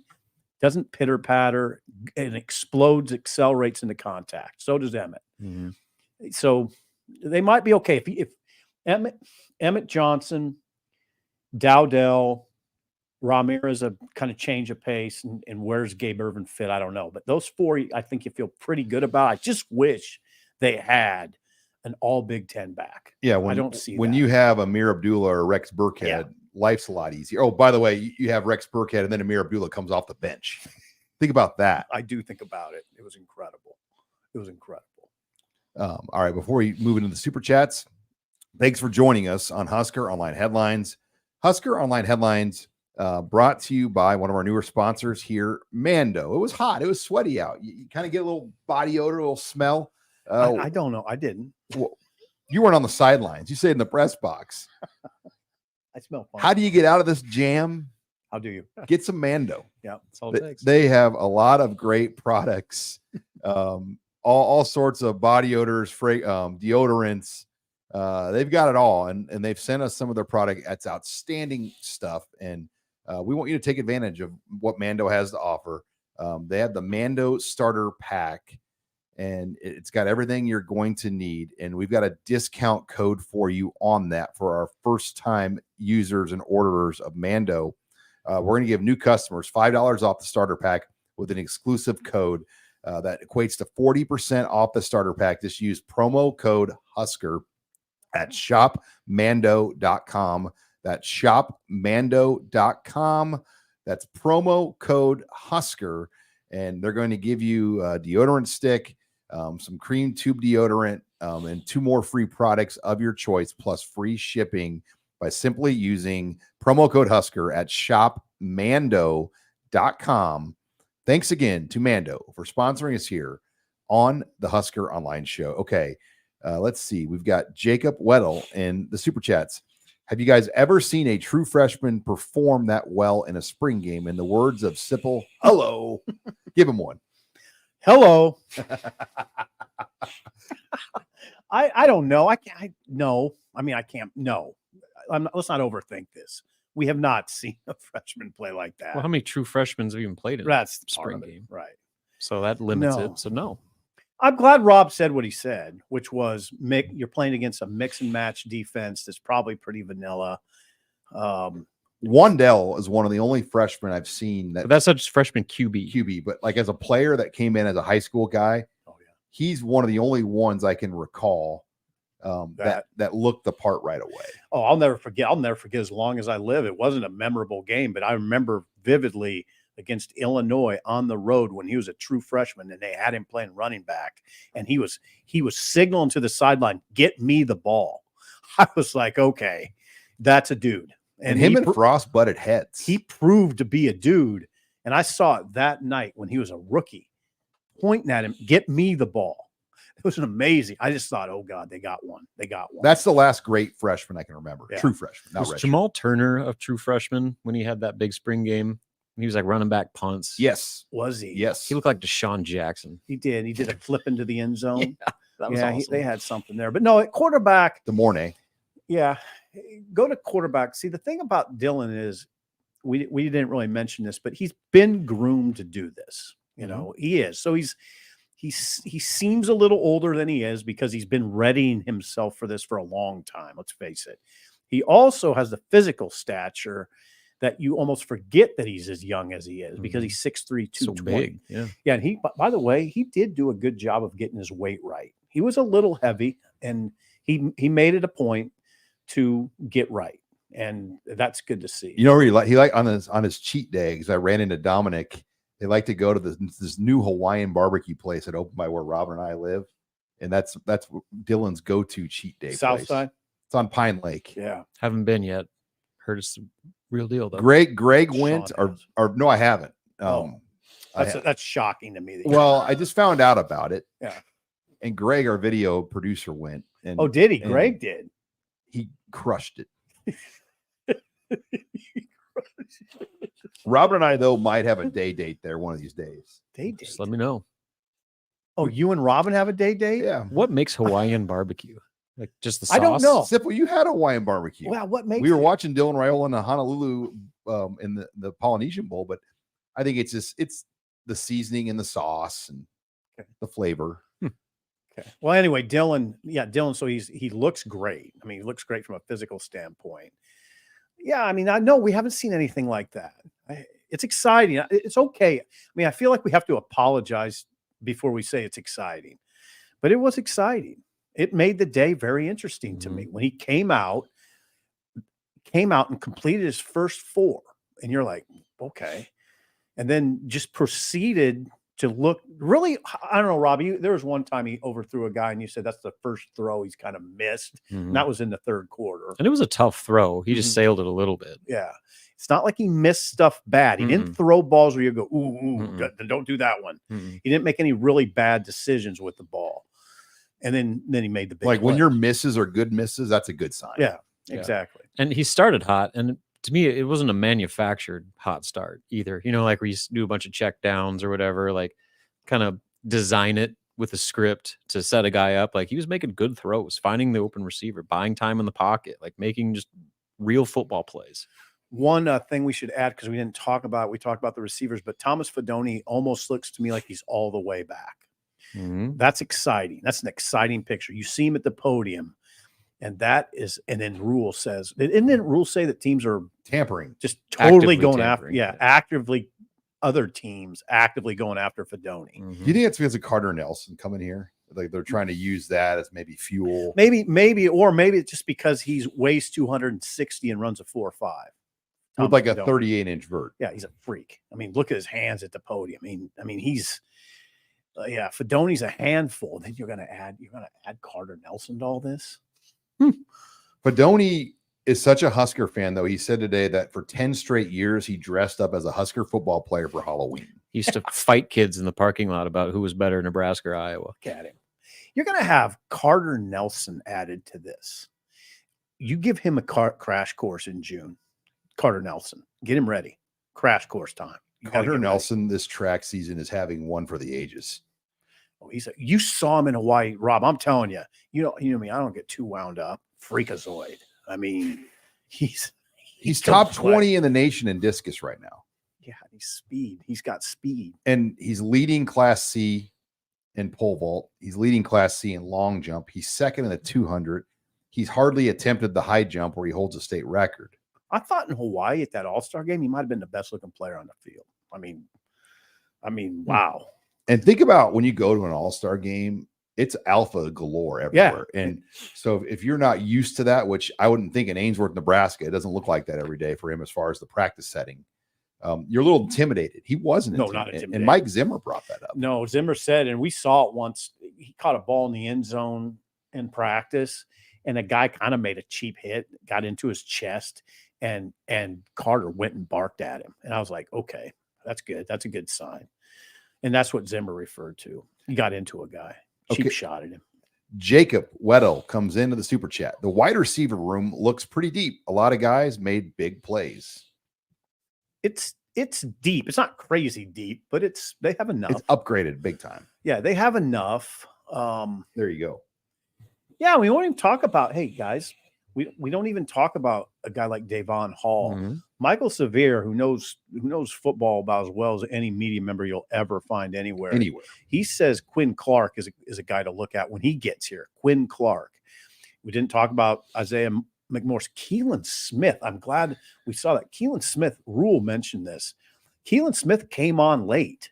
doesn't pitter patter, and explodes, accelerates into contact. So does Emmett. So they might be okay if Emmett Johnson, Dowdell, Ramirez a kind of change of pace, and where's Gabe Ervin fit? I don't know. But those 4, I think you feel pretty good about. I just wish they had an all Big Ten back. Yeah, I don't see when that. you have Amir Abdullah or Rex Burkhead, life's a lot easier. Oh, by the way, you have Rex Burkhead and then Amir Abdullah comes off the bench. Think about that. I do think about it. It was incredible. All right, before we move into the super chats, thanks for joining us on Husker Online Headlines. Husker Online Headlines brought to you by one of our newer sponsors here, Mando. It was hot. It was sweaty out. You kind of get a little body odor, a little smell. I don't know. I didn't. Well, you weren't on the sidelines. You stayed in the press box. I smell fun. How do you get out of this jam? How do you? Get some Mando. Yeah, that's all it takes. They have a lot of great products, all sorts of body odors, deodorants. They've got it all, and they've sent us some of their product. That's outstanding stuff, and we want you to take advantage of what Mando has to offer. They have the Mando Starter Pack, and it's got everything you're going to need. And we've got a discount code for you on that for our first-time users and orderers of Mando. We're going to give new customers $5 off the starter pack with an exclusive code. That equates to 40% off the starter pack. Just use promo code Husker at shopmando.com. That's shopmando.com. That's promo code Husker. And they're going to give you a deodorant stick, some cream tube deodorant, and 2 more free products of your choice, plus free shipping by simply using promo code Husker at shopmando.com. Thanks again to Mando for sponsoring us here on the Husker Online Show. Okay, let's see. We've got Jacob Weddle in the Super Chats. Have you guys ever seen a true freshman perform that well in a spring game? In the words of Sipple, hello. Give him one. Hello. I don't know. I can't. No. I mean, I can't. No. Let's not overthink this. We have not seen a freshman play like that. Well, how many true freshmen have even played in That's the spring part of it, game? right? So that limits No. it. So no. I'm glad Rob said what he said, which was, Mick, you're playing against a mix and match defense that's probably pretty vanilla. Wandell is one of the only freshmen I've seen But that's such freshman QB. but like as a player that came in as a high school guy, he's one of the only ones I can recall that looked the part right away. Oh, I'll never forget as long as I live. It wasn't a memorable game, but I remember vividly against Illinois on the road when he was a true freshman and they had him playing running back, and he was signaling to the sideline, "Get me the ball." I was like, okay, that's a dude. And him and Frost butted heads. He proved to be a dude. And I saw it that night when he was a rookie, pointing at him, "Get me the ball." It was amazing. I just thought, oh God, they got one. That's the last great freshman I can remember. Yeah. True freshman. Not Was redshirt. Jamal Turner a true freshman when he had that big spring game? He was like running back punts. Yes. Was he? Yes. He looked like Deshaun Jackson. He did. He did a flip into the end zone. That was Yeah, awesome. they had something there. But no, at quarterback, The Mornay. yeah, go to quarterback. See, the thing about Dylan is we didn't really mention this, but he's been groomed to do this. You know, he is. So he seems a little older than he is because he's been readying himself for this for a long time. Let's face it. He also has the physical stature that you almost forget that he's as young as he is because he's 6'3", 220. So big. Yeah. Yeah, and by the way, he did do a good job of getting his weight right. He was a little heavy, and he made it a point to get right, and that's good to see. You know, he like on his cheat day, because I ran into Dominic. They like to go to this new Hawaiian barbecue place that opened by where Robin and I live, and that's Dylan's go-to cheat day. South place. side. It's on Pine Lake. Yeah, Haven't been yet. Heard it's the real deal though. Greg Sean went, has. or no, I haven't. That's shocking to me. That Well, I just found out about it. Yeah. And Greg, our video producer, went. And oh, did he? and Greg did. He crushed it. Robin and I, though, might have a day date there one of these days. They did. Just let me know. Oh, you and Robin have a day date? Yeah. What makes Hawaiian barbecue? Like just the sauce? I don't know. Simple. You had a Hawaiian barbecue. Well, what makes We were it? watching Dylan Raiola in the Honolulu in the Polynesian Bowl, but I think it's the seasoning and the sauce and the flavor. Okay. Well, anyway, Dylan. So he looks great. I mean, he looks great from a physical standpoint. Yeah, I mean, I know we haven't seen anything like that. It's exciting. It's okay. I mean, I feel like we have to apologize before we say it's exciting, but it was exciting. It made the day very interesting to me when he came out and completed his first 4, and you're like, okay, and then just proceeded to look really. I don't know, Robbie. There was one time he overthrew a guy, and you said that's the first throw he's kind of missed. And that was in the third quarter. And it was a tough throw. He just sailed it a little bit. Yeah. It's not like he missed stuff bad. He didn't throw balls where you go, ooh, don't do that one. He didn't make any really bad decisions with the ball. And then he made the big Like when play. your misses are good misses, that's a good sign. Yeah, exactly. And he started hot. And to me, it wasn't a manufactured hot start either. You know, like where you do a bunch of check downs or whatever, like kind of design it with a script to set a guy up. Like he was making good throws, finding the open receiver, buying time in the pocket, like making just real football plays. One thing we should add, because we didn't talk about, we talked about the receivers, but Thomas Fedoni almost looks to me like he's all the way back. That's exciting. That's an exciting picture. You see him at the podium, and then Rule says, didn't Rule say that teams are Tampering. just totally Actively going tampering, after, actively other teams actively going after Fedoni. Do you think it's because of Carter Nelson coming here? Like they're trying to use that as maybe fuel. Maybe it's just because he weighs 260 and runs a 4.5. With like a 38-inch vert. Yeah, he's a freak. I mean, look at his hands at the podium. I mean, he's Fedoni's a handful. Then you're gonna add Carter Nelson to all this. Fedoni is such a Husker fan, though. He said today that for 10 straight years he dressed up as a Husker football player for Halloween. He used to fight kids in the parking lot about who was better, Nebraska or Iowa. Look at him. You're going to have Carter Nelson added to this. You give him a crash course in June. Carter Nelson. Get him ready. Crash course time. Carter Nelson this track season is having one for the ages. Oh, you saw him in Hawaii, Rob. I'm telling you. You know me. I don't get too wound up. Freakazoid. I mean, he's top 20 in the nation in discus right now. Yeah, he's speed. He's got speed. And he's leading Class C in pole vault. He's leading Class C in long jump. He's second in the 200. He's hardly attempted the high jump where he holds a state record. I thought in Hawaii at that All-Star game, he might have been the best looking player on the field. I mean, wow. And think about when you go to an All-Star game, it's alpha galore everywhere. Yeah. And so if you're not used to that, which I wouldn't think in Ainsworth, Nebraska, it doesn't look like that every day for him as far as the practice setting. You're a little intimidated. He wasn't. No, not intimidated. And Mike Zimmer brought that up. No, Zimmer said, and we saw it once, he caught a ball in the end zone in practice, and a guy kind of made a cheap hit, got into his chest, and Carter went and barked at him. And I was like, okay, that's good. That's a good sign. And that's what Zimmer referred to. He got into a guy. Cheap shot at him. Jacob Weddle comes into the super chat. The wide receiver room looks pretty deep. A lot of guys made big plays. It's deep. It's not crazy deep, but they have enough. It's upgraded big time. Yeah, they have enough. There you go. Yeah, we won't even talk about, hey guys, we don't even talk about a guy like Davon Hall. Mm-hmm. Michael Severe, who knows football about as well as any media member you'll ever find anywhere. He says Quinn Clark is a guy to look at when he gets here. Quinn Clark. We didn't talk about Isaiah McMorris. Keelan Smith. I'm glad we saw that. Keelan Smith, Rule mentioned this. Keelan Smith came on late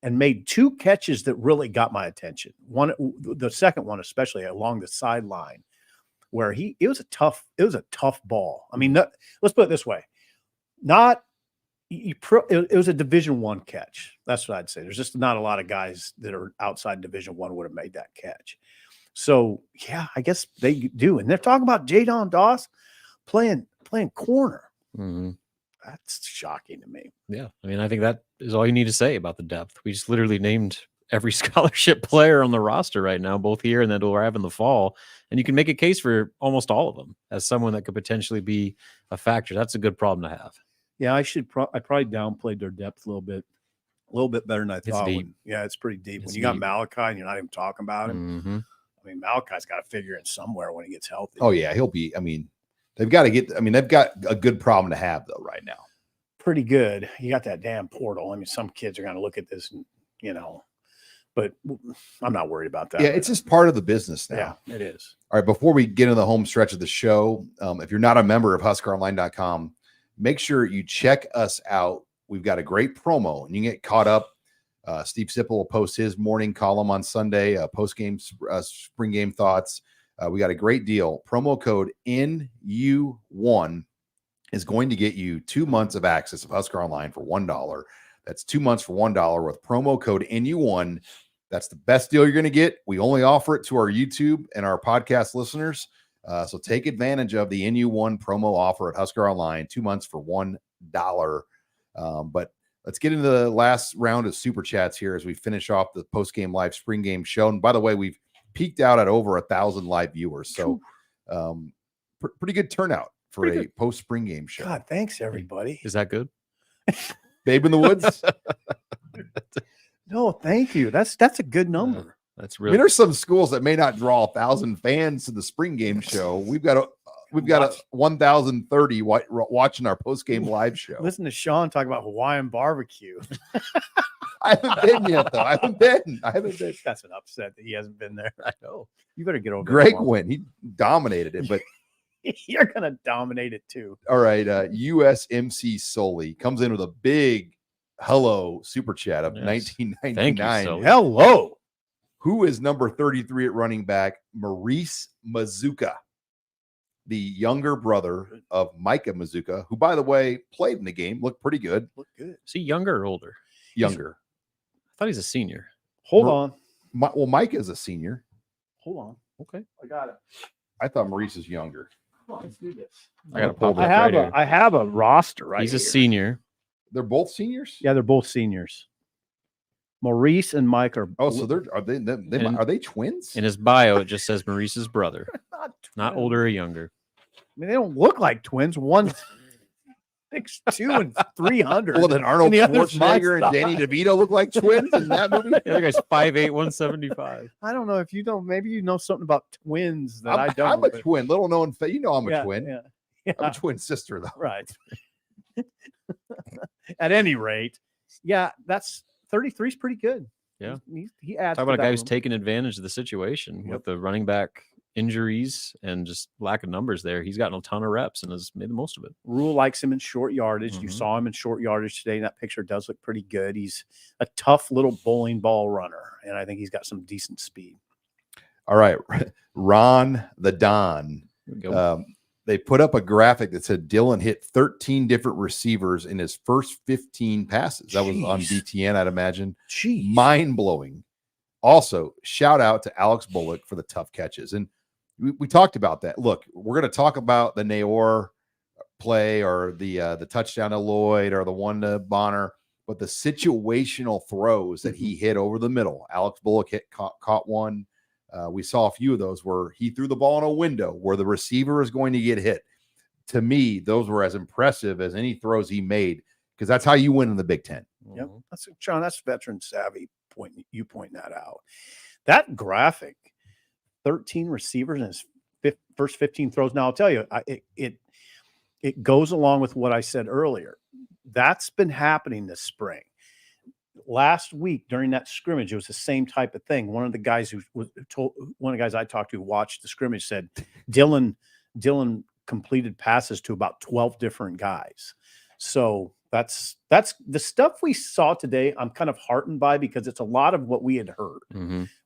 and made two catches that really got my attention. The second one, especially along the sideline, where it was a tough ball. I mean, let's put it this way. It was a Division I catch. That's what I'd say. There's just not a lot of guys that are outside Division I would have made that catch. So yeah, I guess they do. And they're talking about Jadon Doss playing corner. Mm-hmm. That's shocking to me. Yeah. I mean, I think that is all you need to say about the depth. We just literally named every scholarship player on the roster right now, both here and then we'll have in the fall. And you can make a case for almost all of them as someone that could potentially be a factor. That's a good problem to have. Yeah, I probably downplayed their depth a little bit better than I thought. It's pretty deep. When you got Malachi and you're not even talking about him. Mm-hmm. I mean, Malachi's got to figure in somewhere when he gets healthy. Oh yeah, he'll be. I mean, they've got a good problem to have though right now. Pretty good. You got that damn portal. I mean, some kids are going to look at this and but I'm not worried about that. Yeah, it's just part of the business now. Yeah, it is. All right, before we get into the home stretch of the show, if you're not a member of HuskerOnline.com, make sure you check us out. We've got a great promo, and you can get caught up. Steve Sipple will post his morning column on Sunday, post-game spring game thoughts. We got a great deal. Promo code NU1 is going to get you 2 months of access of Husker Online for $1. That's 2 months for $1 with promo code NU1. That's the best deal you're going to get. We only offer it to our YouTube and our podcast listeners. So take advantage of the NU1 promo offer at Husker Online, 2 months for $1. But let's get into the last round of super chats here as we finish off the post-game live spring game show. And by the way, we've peaked out at over 1,000 live viewers. So pretty good turnout for a post-spring game show. God, thanks everybody. Is that good? Babe in the Woods? No, thank you. That's a good number. That's really. I mean, there's some schools that may not draw 1,000 fans to the spring game show. We've got a 1,030 watching our post game live show. Listen to Sean talk about Hawaiian barbecue. I haven't been yet, though. I haven't been. That's an upset that he hasn't been there. I know. You better get over. Greg went. He dominated it, but you're gonna dominate it too. All right, USMC Sully comes in with a big hello super chat of Yes. 1999. Thank you, Sully. Hello. Who is number 33 at running back? Maurice Mazuka, the younger brother of Micah Mazuka, who, by the way, played in the game, looked pretty good. Look good. Is he younger or older? Younger. I thought he's a senior. Hold Mer- on. Well, Mike is a senior. Hold on. Okay. I got it. I thought Maurice is younger. Come on, let's do this. I got to pull pull it it right here. I have a roster right He's a here. senior. They're both seniors? Yeah, they're both seniors. Maurice and Mike are. Oh, so are they twins? In his bio, it just says Maurice's brother. Not twins. older or younger. I mean, they don't look like twins. One's 6'2" and 300. Well, then Arnold And the other's my Schwarzenegger and size. Danny DeVito look like twins in that movie. The other guy's 5'8", 175. I don't know if you don't. Maybe you know something about twins that I don't. I'm a but- twin. Little known fact. You know I'm a yeah, twin. Yeah. I'm a twin sister, though. Right. At any rate, yeah, that's 33 is pretty good. Yeah. He adds. Talk to about a that guy who's room. taking advantage of the situation with the running back injuries and just lack of numbers there. He's gotten a ton of reps and has made the most of it. Rule likes him in short yardage. You Mhm. saw him in short yardage today, and that picture does look pretty good. He's a tough little bowling ball runner, and I think he's got some decent speed. All right. Ron the Don. Here we go. They put up a graphic that said Dylan hit 13 different receivers in his first 15 passes. That was on Jeez. BTN, I'd imagine. Jeez. Mind blowing. Also, shout out to Alex Bullock for the tough catches. And we talked about that. Look, we're going to talk about the Naor play or the touchdown to Lloyd or the one to Bonner, but the situational throws that he hit over the middle. Alex Bullock caught one. We saw a few of those where he threw the ball in a window where the receiver is going to get hit. To me, those were as impressive as any throws he made because that's how you win in the Big Ten. Yep. That's John. That's veteran savvy point. You point that out. That graphic, 13 receivers in his first 15 throws. Now I'll tell you, it goes along with what I said earlier. That's been happening this spring. Last week during that scrimmage, it was the same type of thing. One of the guys one of the guys I talked to watched the scrimmage said Dylan completed passes to about 12 different guys. So that's the stuff we saw today. I'm kind of heartened by because it's a lot of what we had heard,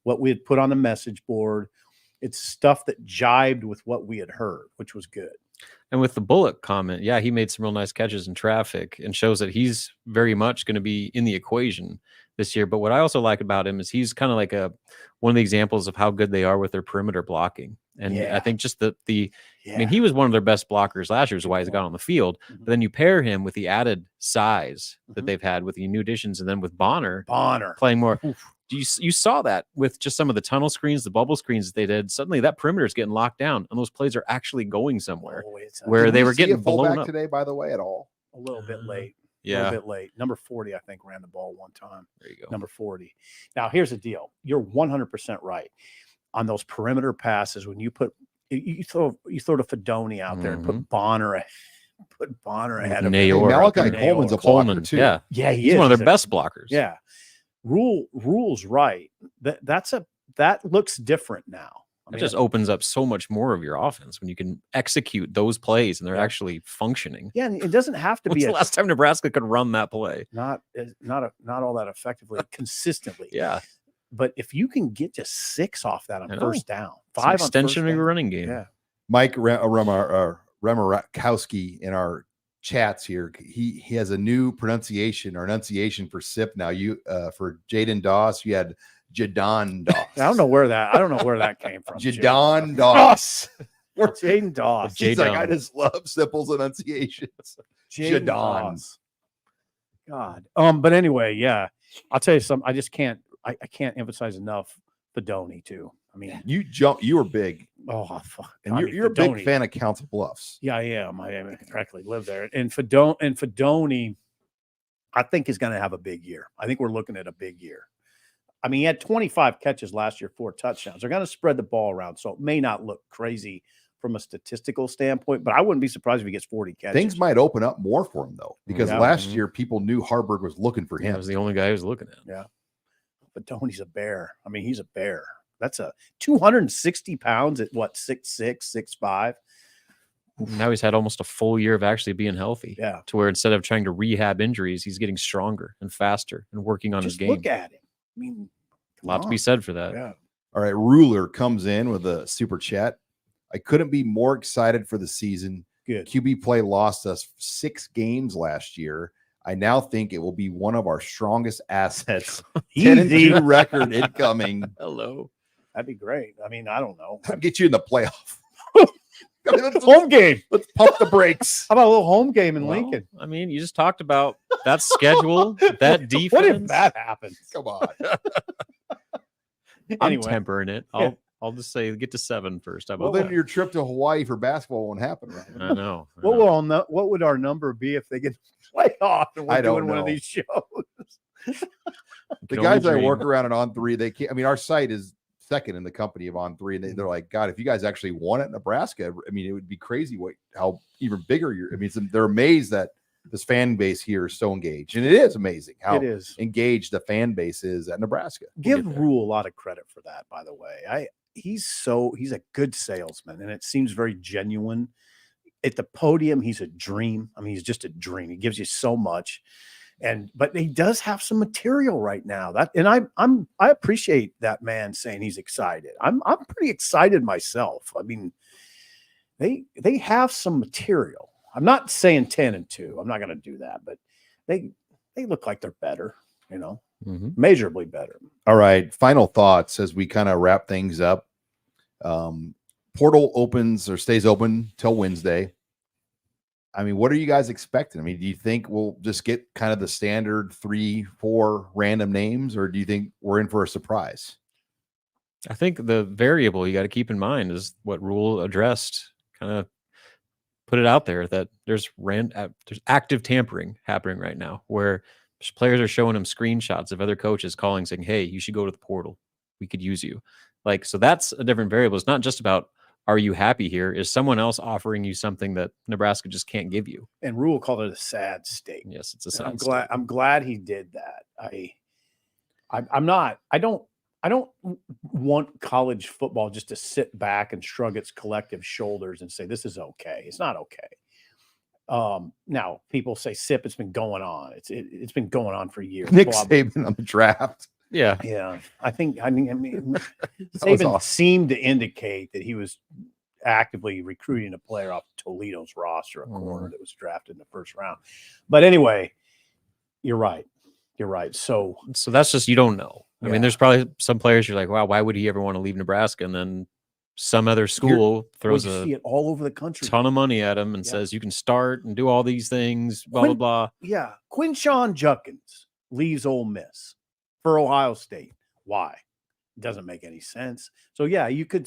what we had put on the message board. It's stuff that jibed with what we had heard, which was good. And with the Bullock comment, yeah, he made some real nice catches in traffic and shows that he's very much going to be in the equation this year. But what I also like about him is he's kind of like one of the examples of how good they are with their perimeter blocking. And I think just I mean, he was one of their best blockers last year, is why he's got on the field. But then you pair him with the added size that they've had with the new additions, and then with Bonner playing more. You saw that with just some of the tunnel screens, the bubble screens that they did. Suddenly that perimeter is getting locked down, and those plays are actually going somewhere where Did they we were see getting a fullback blown up today, by the way, at all. A little bit late. Yeah. A little bit late. Number 40, I think, ran the ball one time. There you go. Number 40. Now, here's the deal. You're 100% right. On those perimeter passes, when you throw to Fedoni out there and put Bonner ahead of him. Naor. Malachi Coleman's a blocker, too. Yeah. Yeah, He's one of their best blockers. Yeah. Rule's right. That looks different now. It just opens up so much more of your offense when you can execute those plays and they're actually functioning. Yeah, and it doesn't have to When's be the last time Nebraska could run that play? not all that effectively, consistently. Yeah. But if you can get just 6 off that on I know. first down, It's 5 an on extension first of your down. running game. Yeah. Mike Remarkowski in our chats here, he has a new pronunciation for SIP now. For Jaden Doss, you had Jadon Doss. I don't know where that came from. Jadon Doss. Jaden Doss. He's like, I just love Sipple's enunciations. Jadon Jadon. Doss. God. But anyway, yeah. I'll tell you something. I just can't emphasize enough Fedoni too. I mean, you were big. oh fuck. And I you're, mean, you're a big Fedoni. fan of Council Bluffs. Yeah, I am. I practically live there. And Fedoni, I think, is going to have a big year. I think we're looking at a big year. I mean, he had 25 catches last year, 4 touchdowns. They're going to spread the ball around, so it may not look crazy from a statistical standpoint, but I wouldn't be surprised if he gets 40 catches. Things might open up more for him, though, because Yeah. last year people knew Harburg was looking for That him. was the only guy who was looking at. Yeah. But Tony's a bear. I mean, he's a bear. That's a 260 pounds at what, 6'6", 6'5". Now he's had almost a full year of actually being healthy. Yeah. To where instead of trying to rehab injuries, he's getting stronger and faster and working on his Just game. look at him. I mean, A lot to be said for that. Yeah. All right. Ruler comes in with a super chat. I couldn't be more excited for the season. Good. QB play lost us 6 games last year. I now think it will be one of our strongest assets. 10-2 record incoming. Hello. That'd be great. I mean, I don't know. I'll get you in the playoff. I mean, Home game. Let's pump the brakes. How about a little home game in Well, Lincoln? I mean, you just talked about that schedule, that defense. What if that happens? Come on. I'm Anyway. tempering it. I'll just say get to 7 first. How Well, about then that? your trip to Hawaii for basketball won't happen, right? I know. I What know. would our number be if they get playoff and we're I don't doing one of know. these shows? The Can guys only I dream. work around at On 3, they can't. I mean, our site is second in the company of On 3, and they're like, God, if you guys actually won at Nebraska, I mean, it would be crazy how even bigger you're. I mean, they're amazed that this fan base here is so engaged, and it is amazing how It is. engaged the fan base is at Nebraska. Give get there. Rule a lot of credit for that, by the way. He's a good salesman, and it seems very genuine. At the podium, he's a dream. I mean, he's just a dream. He gives you so much. But he does have some material right now. I appreciate that man saying he's excited. I'm pretty excited myself. I mean, they have some material. I'm not saying 10-2. I'm not going to do that, but they look like they're better, Mhm. measurably better. All right, final thoughts as we kind of wrap things up. Portal opens or stays open till Wednesday. I mean, what are you guys expecting? I mean, do you think we'll just get kind of the standard 3-4 random names, or do you think we're in for a surprise? I think the variable you got to keep in mind is what Rule addressed. Kind of put it out there that there's active tampering happening right now, where players are showing him screenshots of other coaches calling, saying, "Hey, you should go to the portal. We could use you." Like, so that's a different variable. It's not just about, are you happy here? Is someone else offering you something that Nebraska just can't give you? And Rule called it a sad state. Yes, it's a And sad I'm glad he did that. I don't want college football just to sit back and shrug its collective shoulders and say, this is okay. It's not okay. Now people say SIP, it's been going on. It's been going on for years. Nick Blah, Saban on the draft. Yeah. yeah. I mean, was Saban awesome. seemed to indicate that he was actively recruiting a player off Toledo's roster, a corner that was drafted in the first round. But anyway, you're right. You're right. So that's just, you don't know. I Yeah. mean, there's probably some players you're like, wow, why would he ever want to leave Nebraska? And then some other school throws you a see it all over the country. ton of money at him and Yeah. says, you can start and do all these things, blah, blah, blah. Yeah. Quinshawn Judkins leaves Ole Miss for Ohio State. Why? Doesn't make any sense. So yeah, you could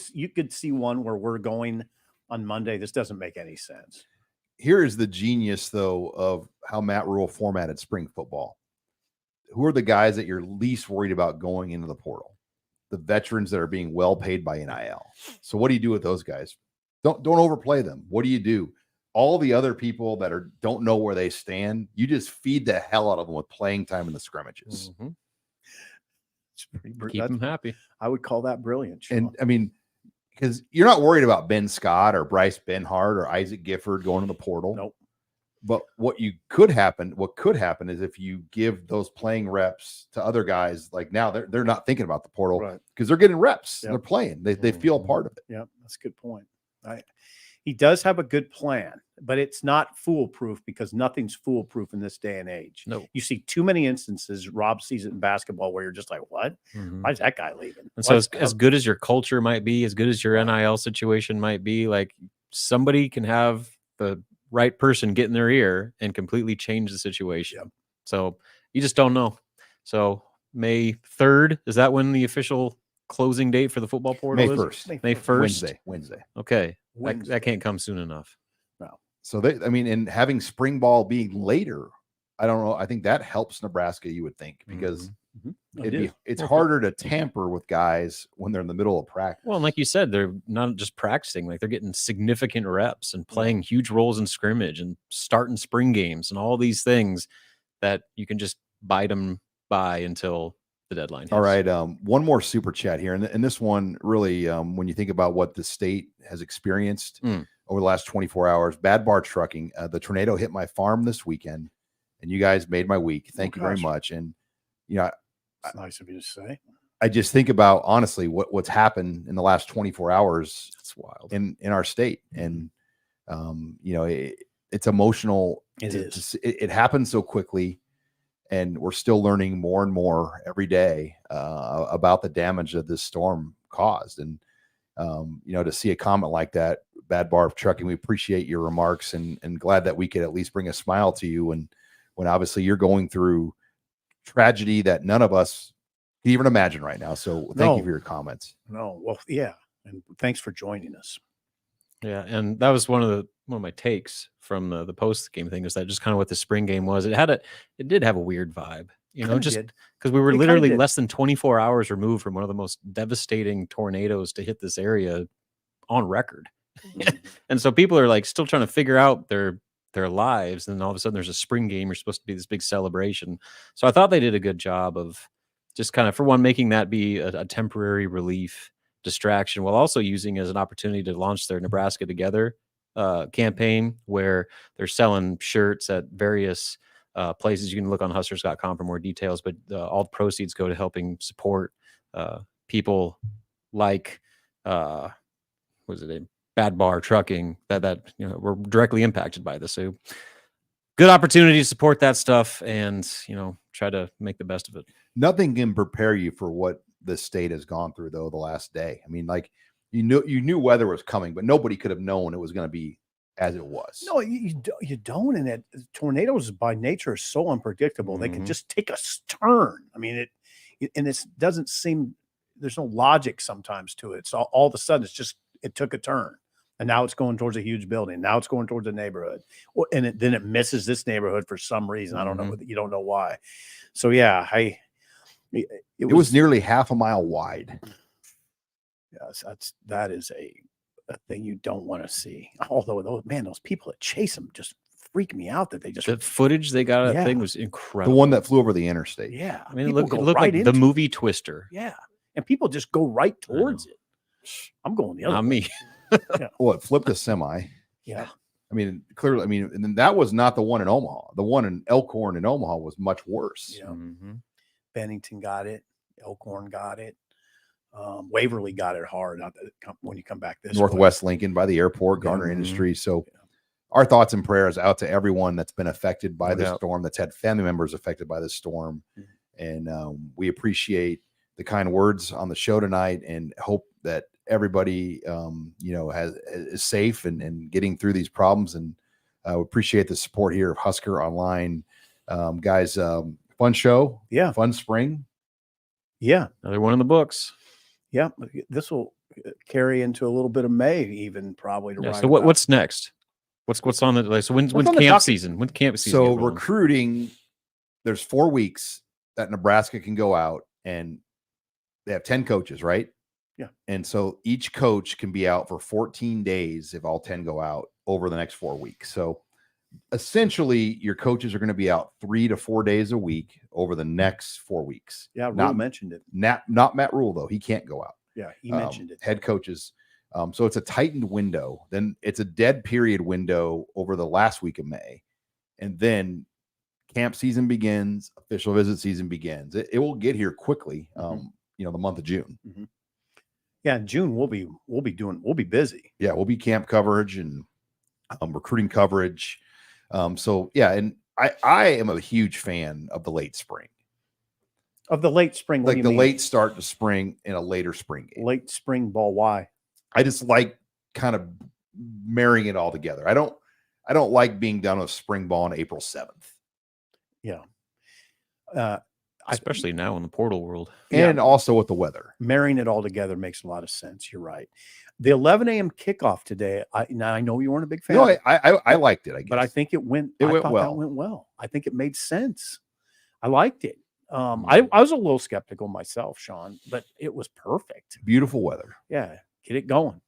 see one where we're going on Monday. This doesn't make any sense. Here is the genius, though, of how Matt Rule formatted spring football. Who are the guys that you're least worried about going into the portal? The veterans that are being well paid by NIL. So what do you do with those guys? Don't overplay them. What do you do? All the other people that don't know where they stand, you just feed the hell out of them with playing time in the scrimmages. Mhm. It's pretty Keep them happy. I would call that brilliant. Sean. And I mean, because you're not worried about Ben Scott or Bryce Benhart or Isaac Gifford going to the portal. Nope. But what could happen is if you give those playing reps to other guys, like now they're not thinking about the portal Right. because they're getting reps. Yep. They're playing. They feel a part of it. Yeah, that's a good point. He does have a good plan, but it's not foolproof because nothing's foolproof in this day and age. No. You see too many instances, Rob sees it in basketball, where you're just like, what? Mhm. Why is that guy leaving? And so What's as good as your culture might be, as good as your NIL situation might be, like somebody can have the right person get in their ear and completely change the situation. Yep. So you just don't know. So May 3rd, is that when the official closing date for the football portal May is? 1st. May 1st. Wednesday. Okay. Wednesday. That can't come soon enough. So and having spring ball being later, I don't know. I think that helps Nebraska, you would think, because it's harder to tamper with guys when they're in the middle of practice. Well, and like you said, they're not just practicing, like they're getting significant reps and playing huge roles in scrimmage and starting spring games and all these things that you can just bite them by until the deadline hits. All right. One more super chat here. And this one really, when you think about what the state has experienced, over the last 24 hours. Bad Bar Trucking. The tornado hit my farm this weekend, and you guys made my week. Thank you very much. And It's nice of you to say. I just think about honestly what's happened in the last 24 hours. It's wild in our state, and it's emotional. It happens so quickly, and we're still learning more and more every day about the damage that this storm caused. And to see a comment like that, Bad Bar Trucking, we appreciate your remarks, and glad that we could at least bring a smile to you when obviously you're going through tragedy that none of us can even imagine right now. So thank you for your comments. No, well, yeah, and thanks for joining us. Yeah, and that was one of my takes from the post game thing, is that just kind of what the spring game was. It did have a weird vibe, just because we were literally less than 24 hours removed from one of the most devastating tornadoes to hit this area on record. And so people are like still trying to figure out their lives, and then all of a sudden there's a spring game. You're supposed to be this big celebration. So I thought they did a good job of just kind of, for one, making that be a temporary relief distraction, while also using it as an opportunity to launch their Nebraska Together campaign, where they're selling shirts at various places. You can look on Huskers.com for more details, but all the proceeds go to helping support people like Bad Bar Trucking that were directly impacted by this. So good opportunity to support that stuff, and try to make the best of it. Nothing can prepare you for what the state has gone through, though, the last day. I mean, like, you knew weather was coming, but nobody could have known it was going to be as it was. No, you don't. And tornadoes by nature are so unpredictable. They can just take a turn. I mean, it doesn't seem, there's no logic sometimes to it. So all of a sudden it took a turn, and now it's going towards a huge building. Now it's going towards a neighborhood, and then it misses this neighborhood for some reason. I don't know. You don't know why. So yeah, it was nearly half a mile wide. Yes, that is a thing you don't want to see. Although those people that chase them just freak me out. That the footage they got of that thing was incredible. The one that flew over the interstate. Yeah, I mean, it looked like the movie Twister. Yeah, and people just go right towards it. I'm going the other way. Not me. Yeah. Well, it flipped a semi. Yeah. I mean, clearly, and then that was not the one in Omaha. The one in Elkhorn in Omaha was much worse. Yeah. Bennington got it. Elkhorn got it. Waverly got it hard when you come back this Northwest way. Lincoln by the airport, Garner Industries. So our thoughts and prayers out to everyone that's been affected by this storm, that's had family members affected by this storm. And we appreciate the kind words on the show tonight, and hope that everybody, is safe and getting through these problems. And we appreciate the support here of Husker Online. Guys, fun show. Yeah. Fun spring. Yeah. Another one in the books. Yeah. This will carry into a little bit of May, even probably. So what's next? What's on the list? So when's camp season? When's camp season? So recruiting, there's 4 weeks that Nebraska can go out, and they have 10 coaches, right? Yeah. And so each coach can be out for 14 days if all 10 go out over the next 4 weeks. So essentially, your coaches are going to be out 3 to 4 days a week over the next 4 weeks. Yeah, Rule mentioned it. Not Matt Rule, though. He can't go out. Yeah, he mentioned it. Head coaches. So it's a tightened window. Then it's a dead period window over the last week of May. And then camp season begins, official visit season begins. It will get here quickly, the month of June. Yeah, in June we'll be busy. Yeah, we'll be camp coverage and recruiting coverage. So yeah, and I am a huge fan of the late spring. Of the late spring, like the late start to spring in a later spring game. Late spring ball. Why? I just like kind of marrying it all together. I don't like being done with spring ball on April 7th. Yeah. Especially now in the portal world. And also with the weather. Marrying it all together makes a lot of sense. You're right. The 11 a.m. kickoff today, I know you weren't a big fan. No, I liked it, I guess. But I think it went well. I think it made sense. I liked it. I was a little skeptical myself, Sean, but it was perfect. Beautiful weather. Yeah. Get it going.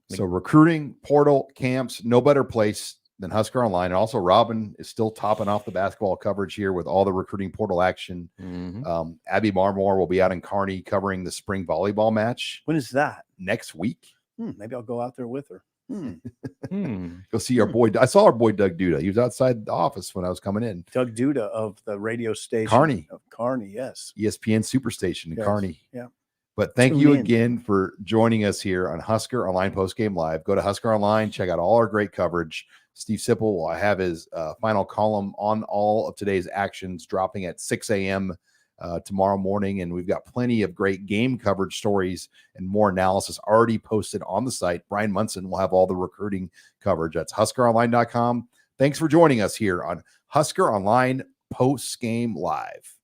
So recruiting, portal, camps, no better place than Husker Online. And also Robin is still topping off the basketball coverage here with all the recruiting portal action. Abby Marmore will be out in Kearney covering the spring volleyball match. When is that? Next week. Maybe I'll go out there with her. Go see our boy. I saw our boy Doug Duda. He was outside the office when I was coming in. Doug Duda of the radio station. Kearney. Of Kearney, yes. ESPN Superstation in Yes, Kearney. yeah. But thank Tune you in. again for joining us here on Husker Online Postgame Live. Go to Husker Online, check out all our great coverage. Steve Sipple will have his final column on all of today's actions dropping at 6 a.m. Tomorrow morning. And we've got plenty of great game coverage stories and more analysis already posted on the site. Brian Munson will have all the recruiting coverage. That's HuskerOnline.com. Thanks for joining us here on Husker Online Postgame Live.